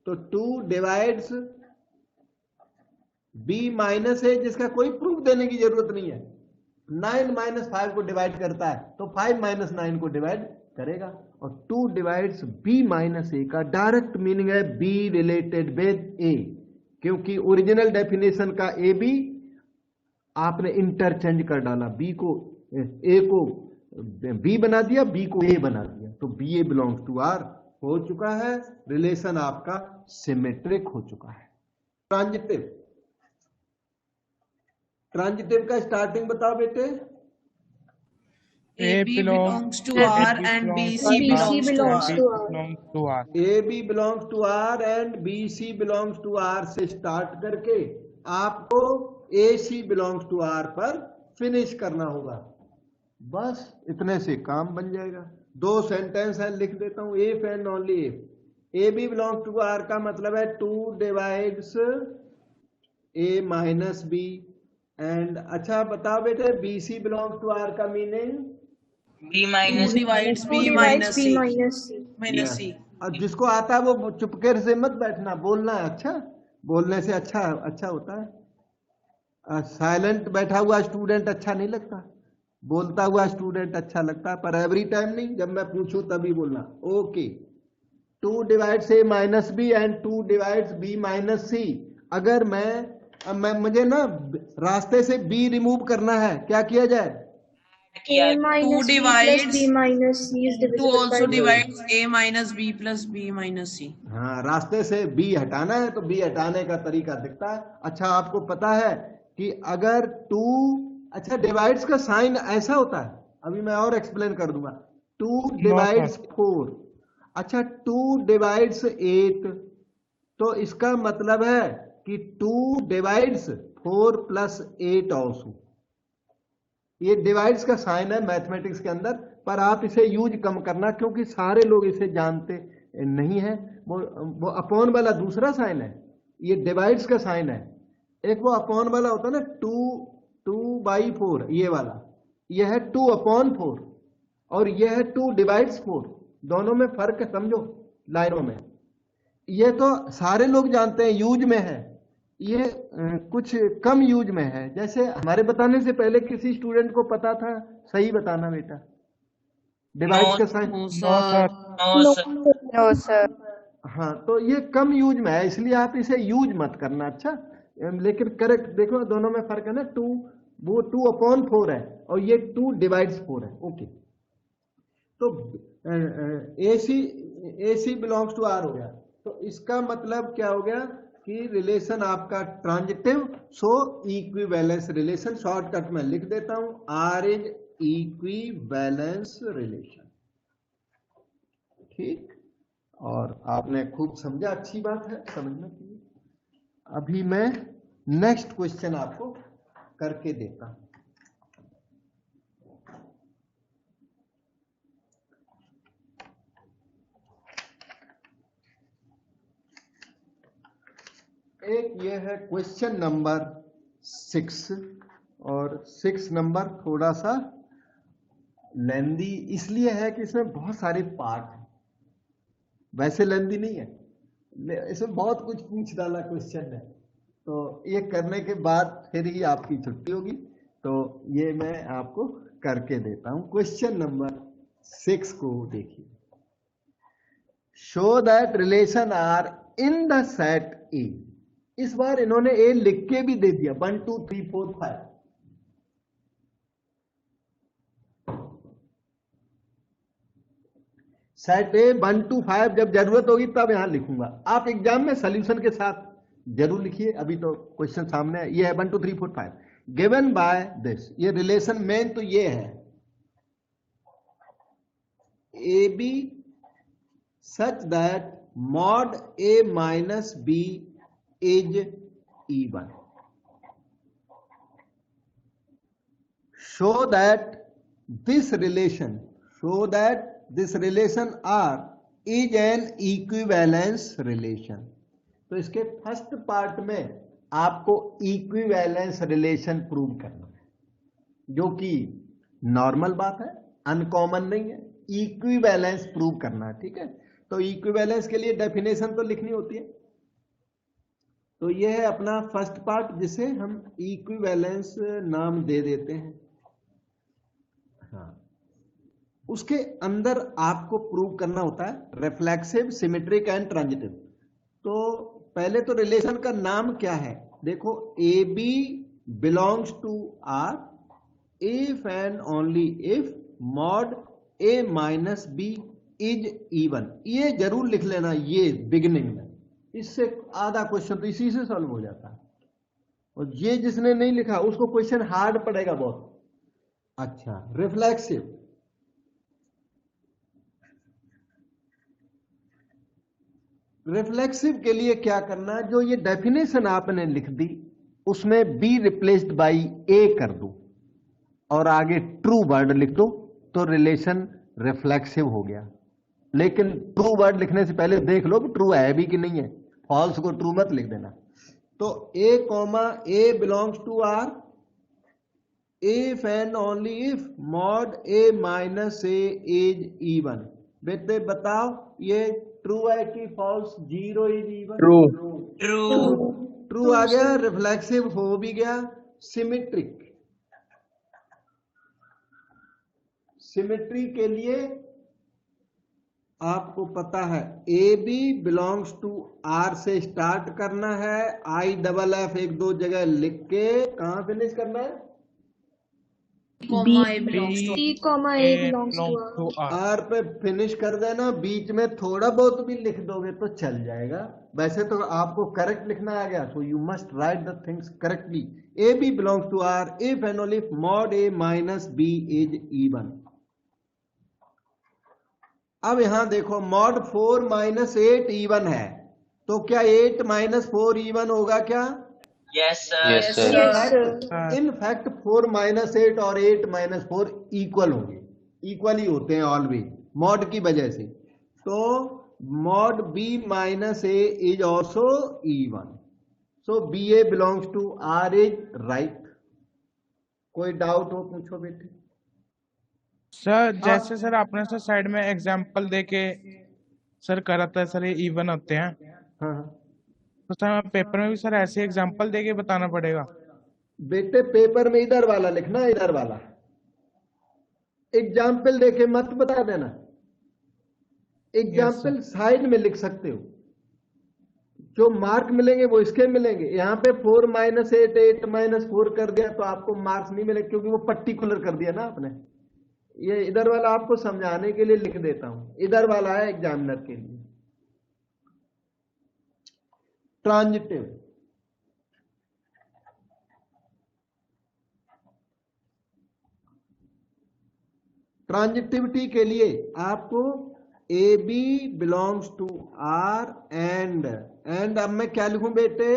तो 2 डिवाइड्स बी माइनस ए, जिसका कोई प्रूफ देने की जरूरत नहीं है। 9 माइनस 5 को डिवाइड करता है तो 5 माइनस 9 को डिवाइड करेगा। और 2 डिवाइड्स बी माइनस ए का डायरेक्ट मीनिंग है बी रिलेटेड विद ए, क्योंकि ओरिजिनल डेफिनेशन का ए बी आपने इंटरचेंज कर डाला, बी को ए को बी बना दिया, बी को ए बना दिया, तो B A belongs to R हो चुका है। रिलेशन आपका सिमेट्रिक हो चुका है। ट्रांजिटिव, ट्रांजिटिव का स्टार्टिंग बताओ बेटे। AB belongs to R and BC belongs to R. to R. A B belongs to R and B C belongs to R से स्टार्ट करके आपको A C belongs to R पर finish करना होगा। बस इतने से काम बन जाएगा। 2 सेंटेंस है, लिख देता हूं। If and only if A B belongs to R का मतलब है 2 divides A minus B and अच्छा बताओ बेटे B C belongs to R का meaning B minus Divides B minus C. और जिसको आता है वो चुपके से मत बैठना, बोलना है। अच्छा बोलने से अच्छा होता है। साइलेंट बैठा हुआ स्टूडेंट अच्छा नहीं लगता, बोलता हुआ स्टूडेंट अच्छा लगता है, पर एवरी टाइम नहीं, जब मैं पूछूं तभी बोलना। Okay 2 divides A minus B and 2 divides b minus c. अगर मैं मुझे ना रास्ते से बी रिमूव करना है, क्या किया जाए? A minus B plus B minus C is To divisible also by divides A minus B plus B minus C. हाँ, रास्ते से बी हटाना है तो बी हटाने का तरीका दिखता है। अच्छा आपको पता है कि अगर 2 अच्छा डिवाइड्स का साइन ऐसा होता है, अभी मैं और एक्सप्लेन कर दूंगा। 2 डिवाइड्स 4, अच्छा 2 डिवाइड्स 8, तो इसका मतलब है कि 2 डिवाइड्स 4 प्लस 8 ऑल्सो। ये डिवाइड्स का साइन है मैथमेटिक्स के अंदर, पर आप इसे यूज कम करना क्योंकि सारे लोग इसे जानते नहीं है। वो अपॉन वाला दूसरा साइन है, ये डिवाइड्स का साइन है। एक वो अपॉन वाला होता है ना 2/4, ये वाला, ये है 2/4 और ये है 2 डिवाइड्स 4। दोनों में फर्क समझो लाइनों में। ये तो सारे लोग जानते हैं, यूज में है। ये कुछ कम यूज में है। जैसे हमारे बताने से पहले किसी स्टूडेंट को पता था? सही बताना बेटा, डिवाइड्स का साइन। No sir. हाँ, तो ये कम यूज में है, इसलिए आप इसे यूज मत करना। अच्छा लेकिन करेक्ट देखो, दोनों में फर्क है ना। 2 वो 2/4 है और ये 2 डिवाइड्स 4 है। ओके, तो ए सी बिलोंग्स टू आर हो गया। तो इसका मतलब क्या हो गया कि रिलेशन आपका ट्रांजिटिव, सो इक्विवेलेंस रिलेशन। शॉर्टकट में लिख देता हूं, आर इज इक्विवेलेंस रिलेशन। ठीक, और आपने खूब समझा, अच्छी बात है समझना चाहिए। अभी मैं नेक्स्ट क्वेश्चन आपको करके देता हूं। एक ये है क्वेश्चन नंबर 6, और 6 नंबर थोड़ा सा लेंदी इसलिए है कि इसमें बहुत सारे पार्ट हैं। वैसे लेंदी नहीं है, इसमें बहुत कुछ पूछ डाला क्वेश्चन है, तो ये करने के बाद फिर ही आपकी छुट्टी होगी। तो ये मैं आपको करके देता हूं। क्वेश्चन नंबर 6 को देखिए। Show that relation R in the set A. इस बार इन्होंने ए लिख के भी दे दिया, 1 2 3 4 5। सेट ए 1 2 5, जब जरूरत होगी तब यहां लिखूंगा। आप एग्जाम में सॉल्यूशन के साथ जरूर लिखिए, अभी तो क्वेश्चन सामने है। ये है 1 2 3 4 5 गिवन बाय दिस। ये रिलेशन मेन तो ये है, A B such that mod A minus B is even. Show that this relation R is an equivalence relation. तो इसके फर्स्ट पार्ट में आपको इक्विवेलेंस रिलेशन प्रूव करना है, जो कि नॉर्मल बात है, अनकॉमन नहीं है। इक्विवेलेंस प्रूव करना है, ठीक है। तो इक्विवेलेंस के लिए डेफिनेशन तो लिखनी होती है। तो यह है अपना फर्स्ट पार्ट, जिसे हम इक्विवेलेंस नाम दे देते हैं। हाँ, उसके अंदर आपको प्रूव करना होता है रिफ्लेक्सिव, सिमेट्रिक एंड ट्रांजिटिव। तो पहले तो रिलेशन का नाम क्या है, देखो, A B belongs to R if and only if mod A minus B is even. ये जरूर लिख लेना, ये बिगिनिंग में। इससे आधा क्वेश्चन तो इसी से सॉल्व हो जाता है। और ये जिसने नहीं लिखा उसको क्वेश्चन हार्ड पड़ेगा बहुत। अच्छा, रिफ्लेक्सिव, रिफ्लेक्सिव के लिए क्या करना है, जो ये डेफिनेशन आपने लिख दी उसमें बी रिप्लेस्ड बाई ए कर दो और आगे ट्रू वर्ड लिख दो, तो रिलेशन रिफ्लेक्सिव हो गया। लेकिन ट्रू वर्ड लिखने से पहले देख लो कि ट्रू है भी कि नहीं है, फॉल्स को ट्रू मत लिख देना। तो a comma a belongs to R if and only if mod A minus A is even. बेटे बताओ ये ट्रू है कि false? 0 is even, true. True. True आ गया, रिफ्लेक्सिव हो भी गया। सिमेट्रिक, सिमेट्री के लिए आपको पता है A B belongs to R से स्टार्ट करना है, आई डबल एफ एक दो जगह लिख के कहां फिनिश करना है? comma A belongs to B comma A belongs to R. R पे फिनिश कर देना, बीच में थोड़ा बहुत भी लिख दोगे तो चल जाएगा। वैसे तो आपको करेक्ट लिखना आ गया, so you must write the things correctly. A B belongs to R if and only if mod A minus B is even. अब यहां देखो मॉड 4 माइनस 8 इवन है, तो क्या 8 माइनस 4 इवन होगा क्या? Yes Yes, sir. sir. Yes, sir. In fact 4 minus 8 और 8 minus 4 equal होंगे, इक्वल ही होते हैं ऑलवेज मॉड की वजह से। तो mod B minus A is also even, so B A belongs to R is right. कोई डाउट हो पूछो बेटे। सर जैसे सर आपने सर साइड में एग्जांपल देके सर करा था सर ये इवन होते हैं, हाँ हाँ तो सर पेपर में भी सर ऐसे एग्जांपल देके बताना पड़ेगा? बेटे पेपर में इधर वाला लिखना, इधर वाला एग्जाम्पल देके मत बता देना। एग्जाम्पल साइड में लिख सकते हो, जो मार्क मिलेंगे वो इसके मिलेंगे। यहाँ पे 4 माइनस 8 8 माइनस 4 कर दिया तो आपको मार्क्स नहीं मिले, क्योंकि वो पर्टिकुलर कर दिया ना आपने। ये इधर वाला आपको समझाने के लिए लिख देता हूं, इधर वाला है एग्जामिनर के लिए। ट्रांजिटिव, ट्रांजिटिविटी के लिए आपको A B belongs to R and अब मैं क्या लिखूं बेटे?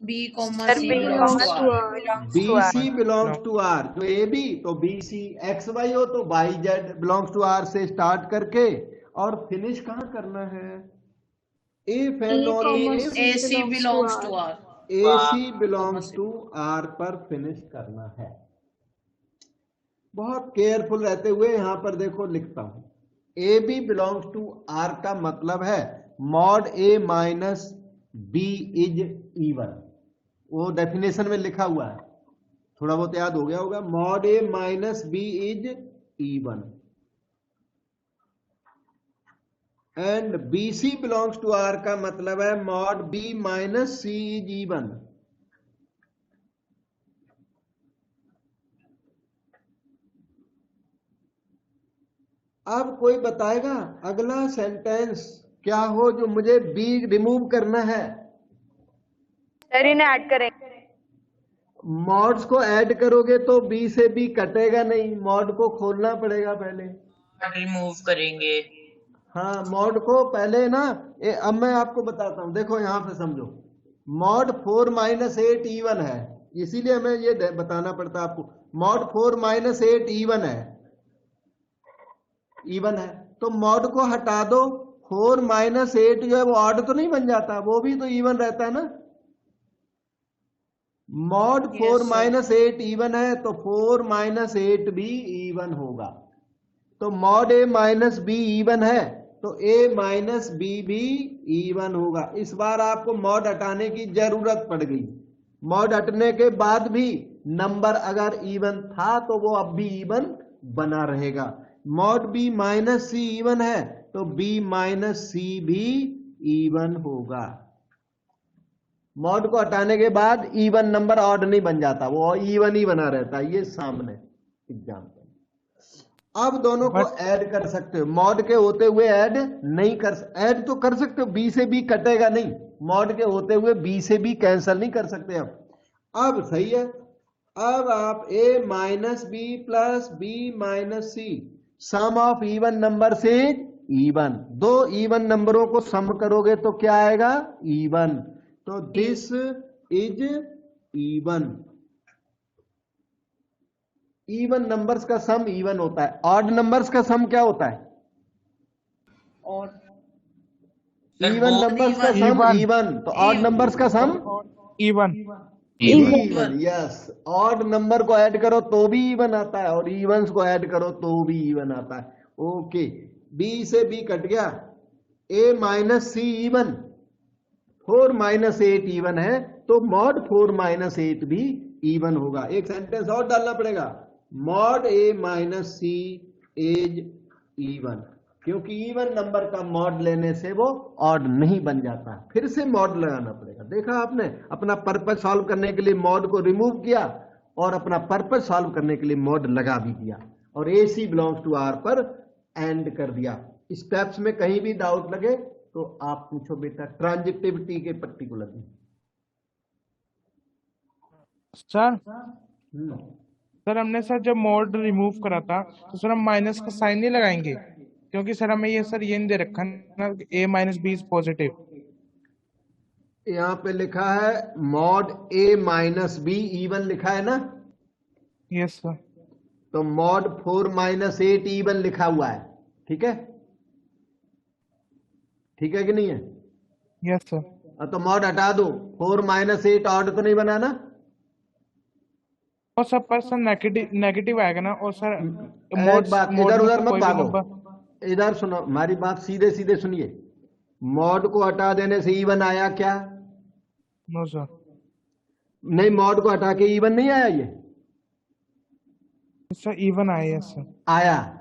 B comma Sir, C B belongs belongs to to R. R. B C belongs to R, जो ए बी तो बी सी, एक्स वाई हो तो y Z belongs to R से स्टार्ट करके और फिनिश कहां करना है? If and only if AC belongs to R. A C belongs to R पर फिनिश करना है। बहुत केयरफुल रहते हुए यहां पर देखो लिखता हूं, A B belongs to R का मतलब है mod A minus B is even. वो डेफिनेशन में लिखा हुआ है, थोड़ा बहुत याद हो गया होगा। Mod A minus B is even and B C belongs to R का मतलब है mod B minus C is even. अब कोई बताएगा अगला सेंटेंस क्या हो जो मुझे बी रिमूव करना है? सर इन्हें ऐड करेंगे। मॉड्स को ऐड करोगे तो बी से बी कटेगा नहीं, मॉड को खोलना पड़ेगा पहले। रिमूव करेंगे। हाँ, मॉड को पहले ना अब मैं आपको बताता हूं, देखो यहां पे समझो। मॉड 4 माइनस 8 इवन है, इसीलिए हमें ये बताना पड़ता है आपको। मॉड 4 माइनस 8 इवन है, इवन है तो मॉड को हटा दो। 4 माइनस 8 जो है वो ऑड तो नहीं बन जाता, वो भी तो इवन रहता है ना। मॉड 4 माइनस 8 इवन है तो 4 माइनस 8 भी इवन होगा। तो मॉड ए माइनस बी इवन है तो ए माइनस बी भी इवन होगा। इस बार आपको मॉड हटाने की जरूरत पड़ गई। मॉड हटने के बाद भी नंबर अगर इवन था तो वो अब भी इवन बना रहेगा। Mod B minus see even है तो बी माइनस सी भी इवन होगा। मॉड को हटाने के बाद इवन नंबर ऑड नहीं बन जाता, वो इवन ही बना रहता है। ये सामने एग्जाम्पल। अब दोनों को ऐड कर सकते हो, मॉड के होते हुए ऐड नहीं ऐड तो कर सकते हो, बी से बी कटेगा नहीं, मॉड के होते हुए बी से बी कैंसिल नहीं कर सकते। अब सही है। अब आप a minus B plus B minus C, sum of even number से इवन, दो इवन नंबरों को सम करोगे तो क्या आएगा? इवन। तो this is even. Even numbers का सम इवन होता है, ऑड नंबर्स का सम क्या होता है? और इवन नंबर्स का सम Even. इवन, तो ऑड नंबर्स का sum even. Even. Yes, odd number को ऐड करो तो भी इवन आता है और इवन्स को ऐड करो तो भी इवन आता है। ओके, बी से बी कट गया, ए minus see even, 4 minus 8 even है, तो मॉड 4 माइनस 8 भी इवन होगा। एक सेंटेंस और डालना पड़ेगा, mod A minus C is even, क्योंकि इवन नंबर का मॉड लेने से वो ऑड नहीं बन जाता, फिर से मॉड लगाना पड़ेगा। देखा आपने, अपना पर्पस सॉल्व करने के लिए मॉड को रिमूव किया और अपना पर्पस सॉल्व करने के लिए मॉड लगा भी दिया, और ए सी बिलोंग्स टू आर पर एंड कर दिया। स्टेप्स में कहीं भी डाउट लगे तो आप पूछो बेटा, ट्रांजिटिविटी के पर्टिकुलर। सर सर हमने सर जब मॉड रिमूव करा था तो सर हम माइनस का साइन नहीं लगाएंगे, क्योंकि सर हमें ये सर ये नहीं दे रखा है ना a minus B is positive. यहाँ पे लिखा है mod a minus B even लिखा है ना, यस सर। तो मॉड 4 माइनस 8 इवन लिखा हुआ है, ठीक है? ठीक है कि नहीं है? Yes sir. तो मॉड हटा दो, 4 माइनस 8 ऑड तो नहीं बनाना। और सर पर सर नेगेटिव आएगा ना, और सर एक बात, इधर उधर मत भागो, नंबर। इधर सुनो, हमारी बात सीधे सीधे सुनिए। मॉड को हटा देने से इवन आया क्या? No sir. नहीं, मॉड को हटा के इवन नहीं आया, ये सर इवन आया, यस सर आया।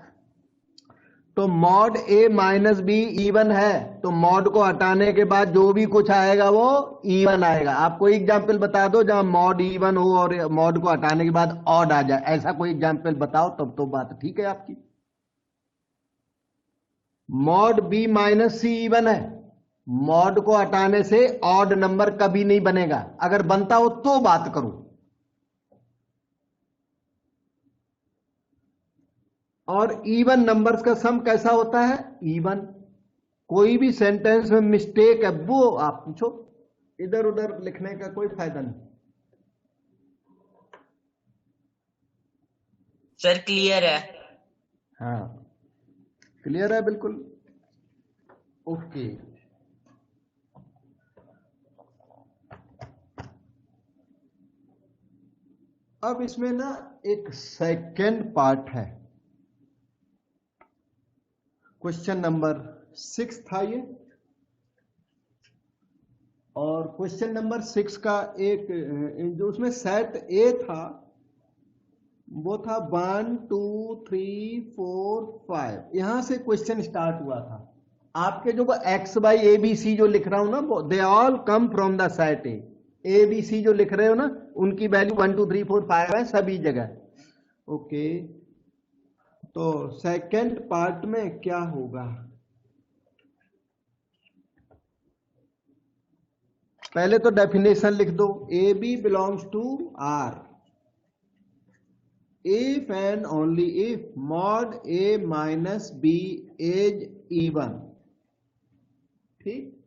तो मॉड ए माइनस बी इवन है, तो मॉड को हटाने के बाद जो भी कुछ आएगा वो इवन आएगा। आप कोई एग्जाम्पल बता दो जहां मॉड इवन हो और मॉड को हटाने के बाद ऑड आ जाए, ऐसा कोई एग्जाम्पल बताओ, तब तो बात ठीक है आपकी। Mod B minus see even है, मॉड को हटाने से ऑड नंबर कभी नहीं बनेगा, अगर बनता हो तो बात करो। और इवन नंबर्स का सम कैसा होता है? इवन। कोई भी सेंटेंस में मिस्टेक है वो आप पूछो, इधर उधर लिखने का कोई फायदा नहीं। सर क्लियर है? हाँ क्लियर है, बिल्कुल ओके। अब इसमें ना एक सेकेंड पार्ट है, क्वेश्चन नंबर 6 था ये, और क्वेश्चन नंबर 6 का एक जो उसमें सेट ए था वो था 1 2 3 4 5, यहां से क्वेश्चन स्टार्ट हुआ था। आपके जो x y A B C जो लिख रहा हूं ना, they all come from the set A B C जो लिख रहे हो ना, उनकी वैल्यू 1 2 3 4 5 है सभी जगह। ओके, तो सेकंड पार्ट में क्या होगा? पहले तो डेफिनेशन लिख दो, A B belongs to R if and only if mod A minus B is even. ठीक,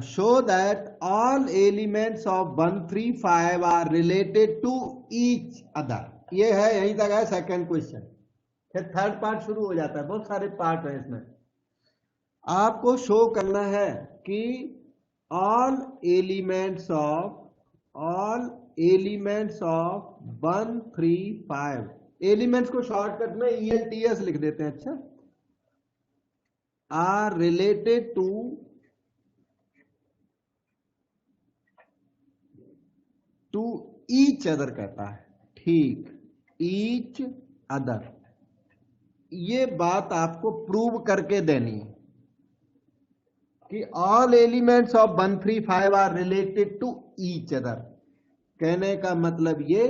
show that all elements of 1 3 5 are related to each other। ये है, यहीं तक है सेकंड क्वेश्चन। फिर थर्ड पार्ट शुरू हो जाता है, बहुत सारे पार्ट है इसमें। आपको शो करना है कि all elements of 1 3 5, एलिमेंट्स को शॉर्टकट में ELTS लिख देते हैं। अच्छा, R related to each other कहता है। ठीक, ईच अदर, ये बात आपको प्रूव करके देनी है कि all elements of 1 3 5 are related to each other. कहने का मतलब ये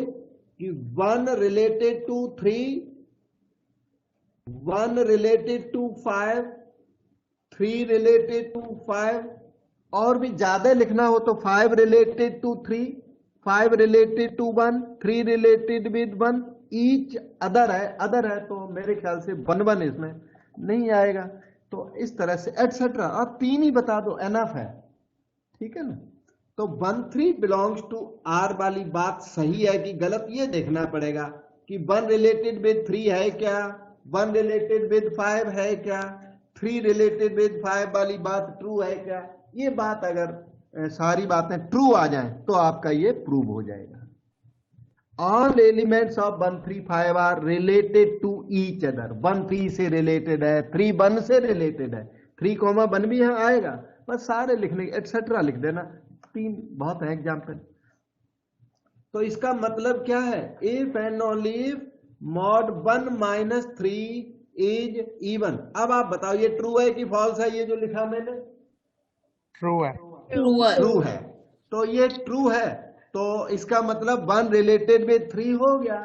कि 1 related to 3, 1 related to 5, 3 related to 5, और भी ज्यादा लिखना हो तो 5 related to 3, 5 related to 1, 3 related with 1, each other है तो मेरे ख्याल से 1 1 इसमें नहीं आएगा। तो इस तरह से एटसेट्रा, आप 3 ही बता दो, एनफ है, ठीक है ना। तो 1 3 बिलोंग्स टू आर वाली बात सही है कि गलत, ये देखना पड़ेगा कि 1 रिलेटेड विद 3 है क्या, 1 रिलेटेड विद 5 है क्या, 3 रिलेटेड विद 5 वाली बात ट्रू है क्या। ये बात अगर सारी बातें ट्रू आ जाएं तो आपका ये प्रूव हो जाएगा। All elements of 1 3 5 are related to each other. 1 3 से रिलेटेड है, 3 1 से रिलेटेड है, 3, 1 भी यहाँ आएगा, बस सारे लिखने एटसेट्रा लिख देना, 3 बहुत है एग्जाम्पल। तो इसका मतलब क्या है, if and only if mod 1 - 3 is even. अब आप बताओ ये ट्रू है कि फॉल्स है, ये जो लिखा मैंने? ट्रू है। ट्रू है। तो ये ट्रू है, तो इसका मतलब 1 रिलेटेड विद 3 हो गया।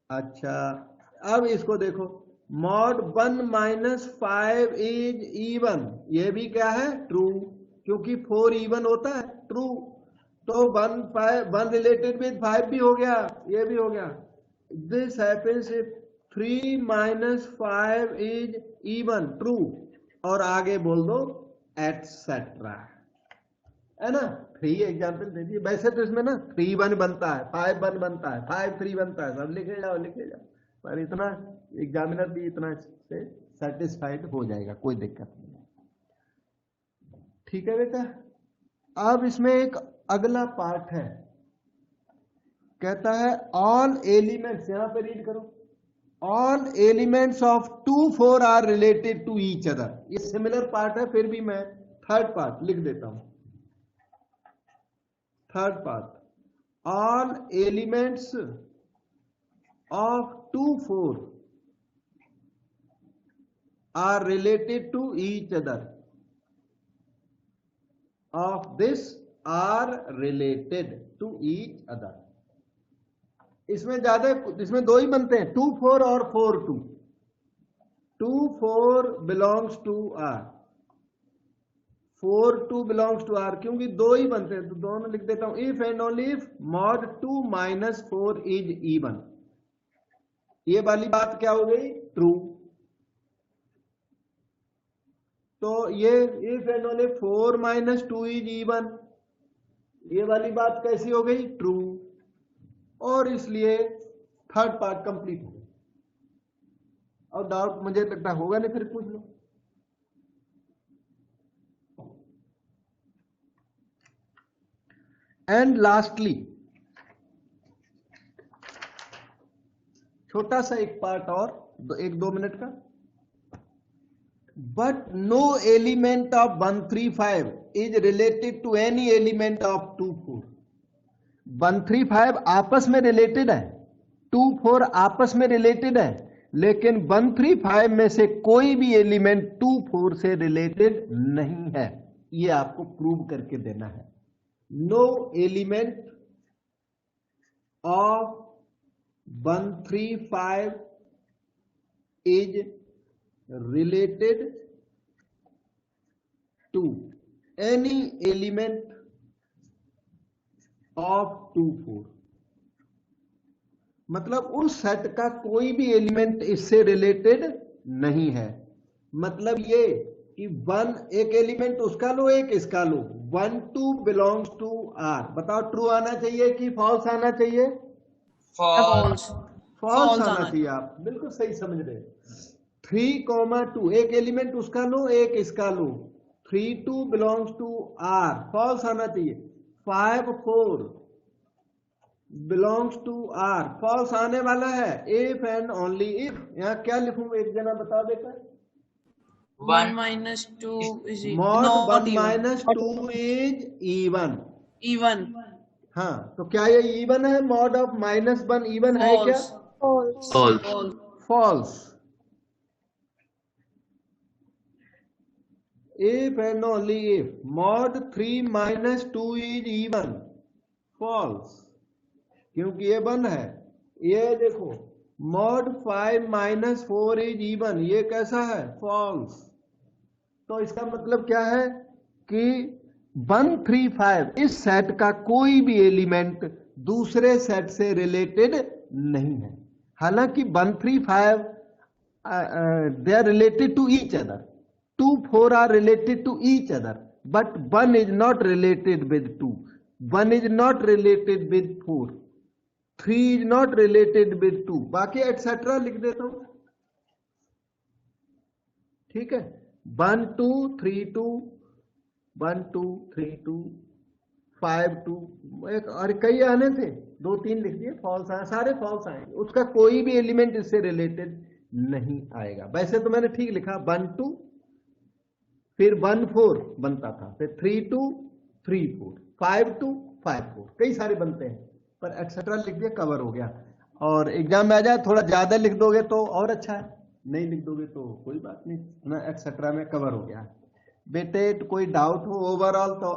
अच्छा, अब इसको देखो, मॉड 1 - 5 इज इवन, ये भी क्या है? ट्रू, क्योंकि 4 इवन होता है, ट्रू। तो 1 रिलेटेड विद 5 भी हो गया, ये भी हो गया। This happens if 3 - 5 is even, true. और आगे बोल दो एटसेट्रा, है ना। 3 एग्जाम्पल दे दिए। वैसे तो इसमें ना 3 1 बनता है, 5 1 बनता है, 5 3 बनता है, सब लिखे जाओ। पर इतना एग्जामिनर भी इतना से सेटिस्फाइड हो जाएगा, कोई दिक्कत नहीं। ठीक है बेटा। अब इसमें एक अगला पार्ट है, कहता है ऑल एलिमेंट्स, यहां पे रीड करो, all elements of 2 4 are related to each other. ये सिमिलर पार्ट है, फिर भी मैं थर्ड पार्ट लिख देता हूं। Third part, all elements of 2 4 are related to each other, of this are related to each other. इसमें ज्यादा, इसमें 2 ही बनते हैं, 2 4 और 4 2। 2 4 belongs to R, 4 2 belongs to R, क्योंकि 2 ही बनते हैं तो दोनों लिख देता हूं। If and only if mod 2 - 4 is even, ये वाली बात क्या हो गई? ट्रू। तो ये if and only 4 - 2 is even, ये वाली बात कैसी हो गई? ट्रू। और इसलिए थर्ड पार्ट कंप्लीट हो गया। और डाउट मुझे लगता होगा नहीं, फिर पूछ लो। एंड लास्टली, छोटा सा एक पार्ट और, 1-2 मिनट का। But no element of 1 3 5 is related to any element of 2 4। 1 3 5 आपस में रिलेटेड है, 2 4 आपस में रिलेटेड है, लेकिन 1 3 5 में से कोई भी एलिमेंट 2 4 से रिलेटेड नहीं है। ये आपको प्रूव करके देना है। No element of 1 3 5 is related to any element of 2 4। मतलब उस सेट का कोई भी एलिमेंट इससे रिलेटेड नहीं है। मतलब ये कि 1 एक एलिमेंट उसका लो, एक इसका लो, 1 2 बिलोंग्स टू आर। बताओ ट्रू आना चाहिए कि फॉल्स आना चाहिए? फॉल्स। फॉल्स आना चाहिए। आप बिल्कुल सही समझ रहे। 3 2 एक एलिमेंट उसका लो, एक इसका लो, 3 2 बिलोंग्स टू आर, फॉल्स आना चाहिए। 5 4 बिलोंग्स टू आर, फॉल्स आने वाला है। इफ एंड ओनली इफ, यहां क्या लिखूं एक जना बताओ बेटा? 1 - 2 is mod not 1 even. - 2 is even. Even. हाँ, तो क्या ये इवन है? मॉड ऑफ -1 इवन है क्या? False. False. False. False. If and only if mod 3 - 2 is even, false, क्योंकि ये 1 है। ये देखो mod 5 - 4 इज इवन, ये कैसा है? फॉल्स। तो इसका मतलब क्या है कि 1 3 5 इस सेट का कोई भी एलिमेंट दूसरे सेट से रिलेटेड नहीं है। हालांकि 1 3 5 they are related to each other, 2 4 are related to each other, but 1 is not related with 2, 1 is not related with 4, 3 is not related with 2, बाकी एटसेट्रा लिख देता हूं। ठीक है, 1 2 3 2 1 2 3 2 5 2, एक और कई आने थे, 2 3 लिख दिए, फॉल्स आए, सारे फॉल्स आए, उसका कोई भी एलिमेंट इससे रिलेटेड नहीं आएगा। वैसे तो मैंने ठीक लिखा 1 2 फिर 1 4 बनता था, फिर 3 2 3 4 5 2 5 4, कई सारे बनते हैं, पर एक्सेट्रा लिख दिया, कवर हो गया। और एग्जाम में आ जाए थोड़ा ज्यादा लिख दोगे तो और अच्छा है, नहीं लिख दोगे तो कोई बात नहीं, ना एक्सेट्रा में कवर हो गया। बेटे कोई डाउट हो ओवरऑल तो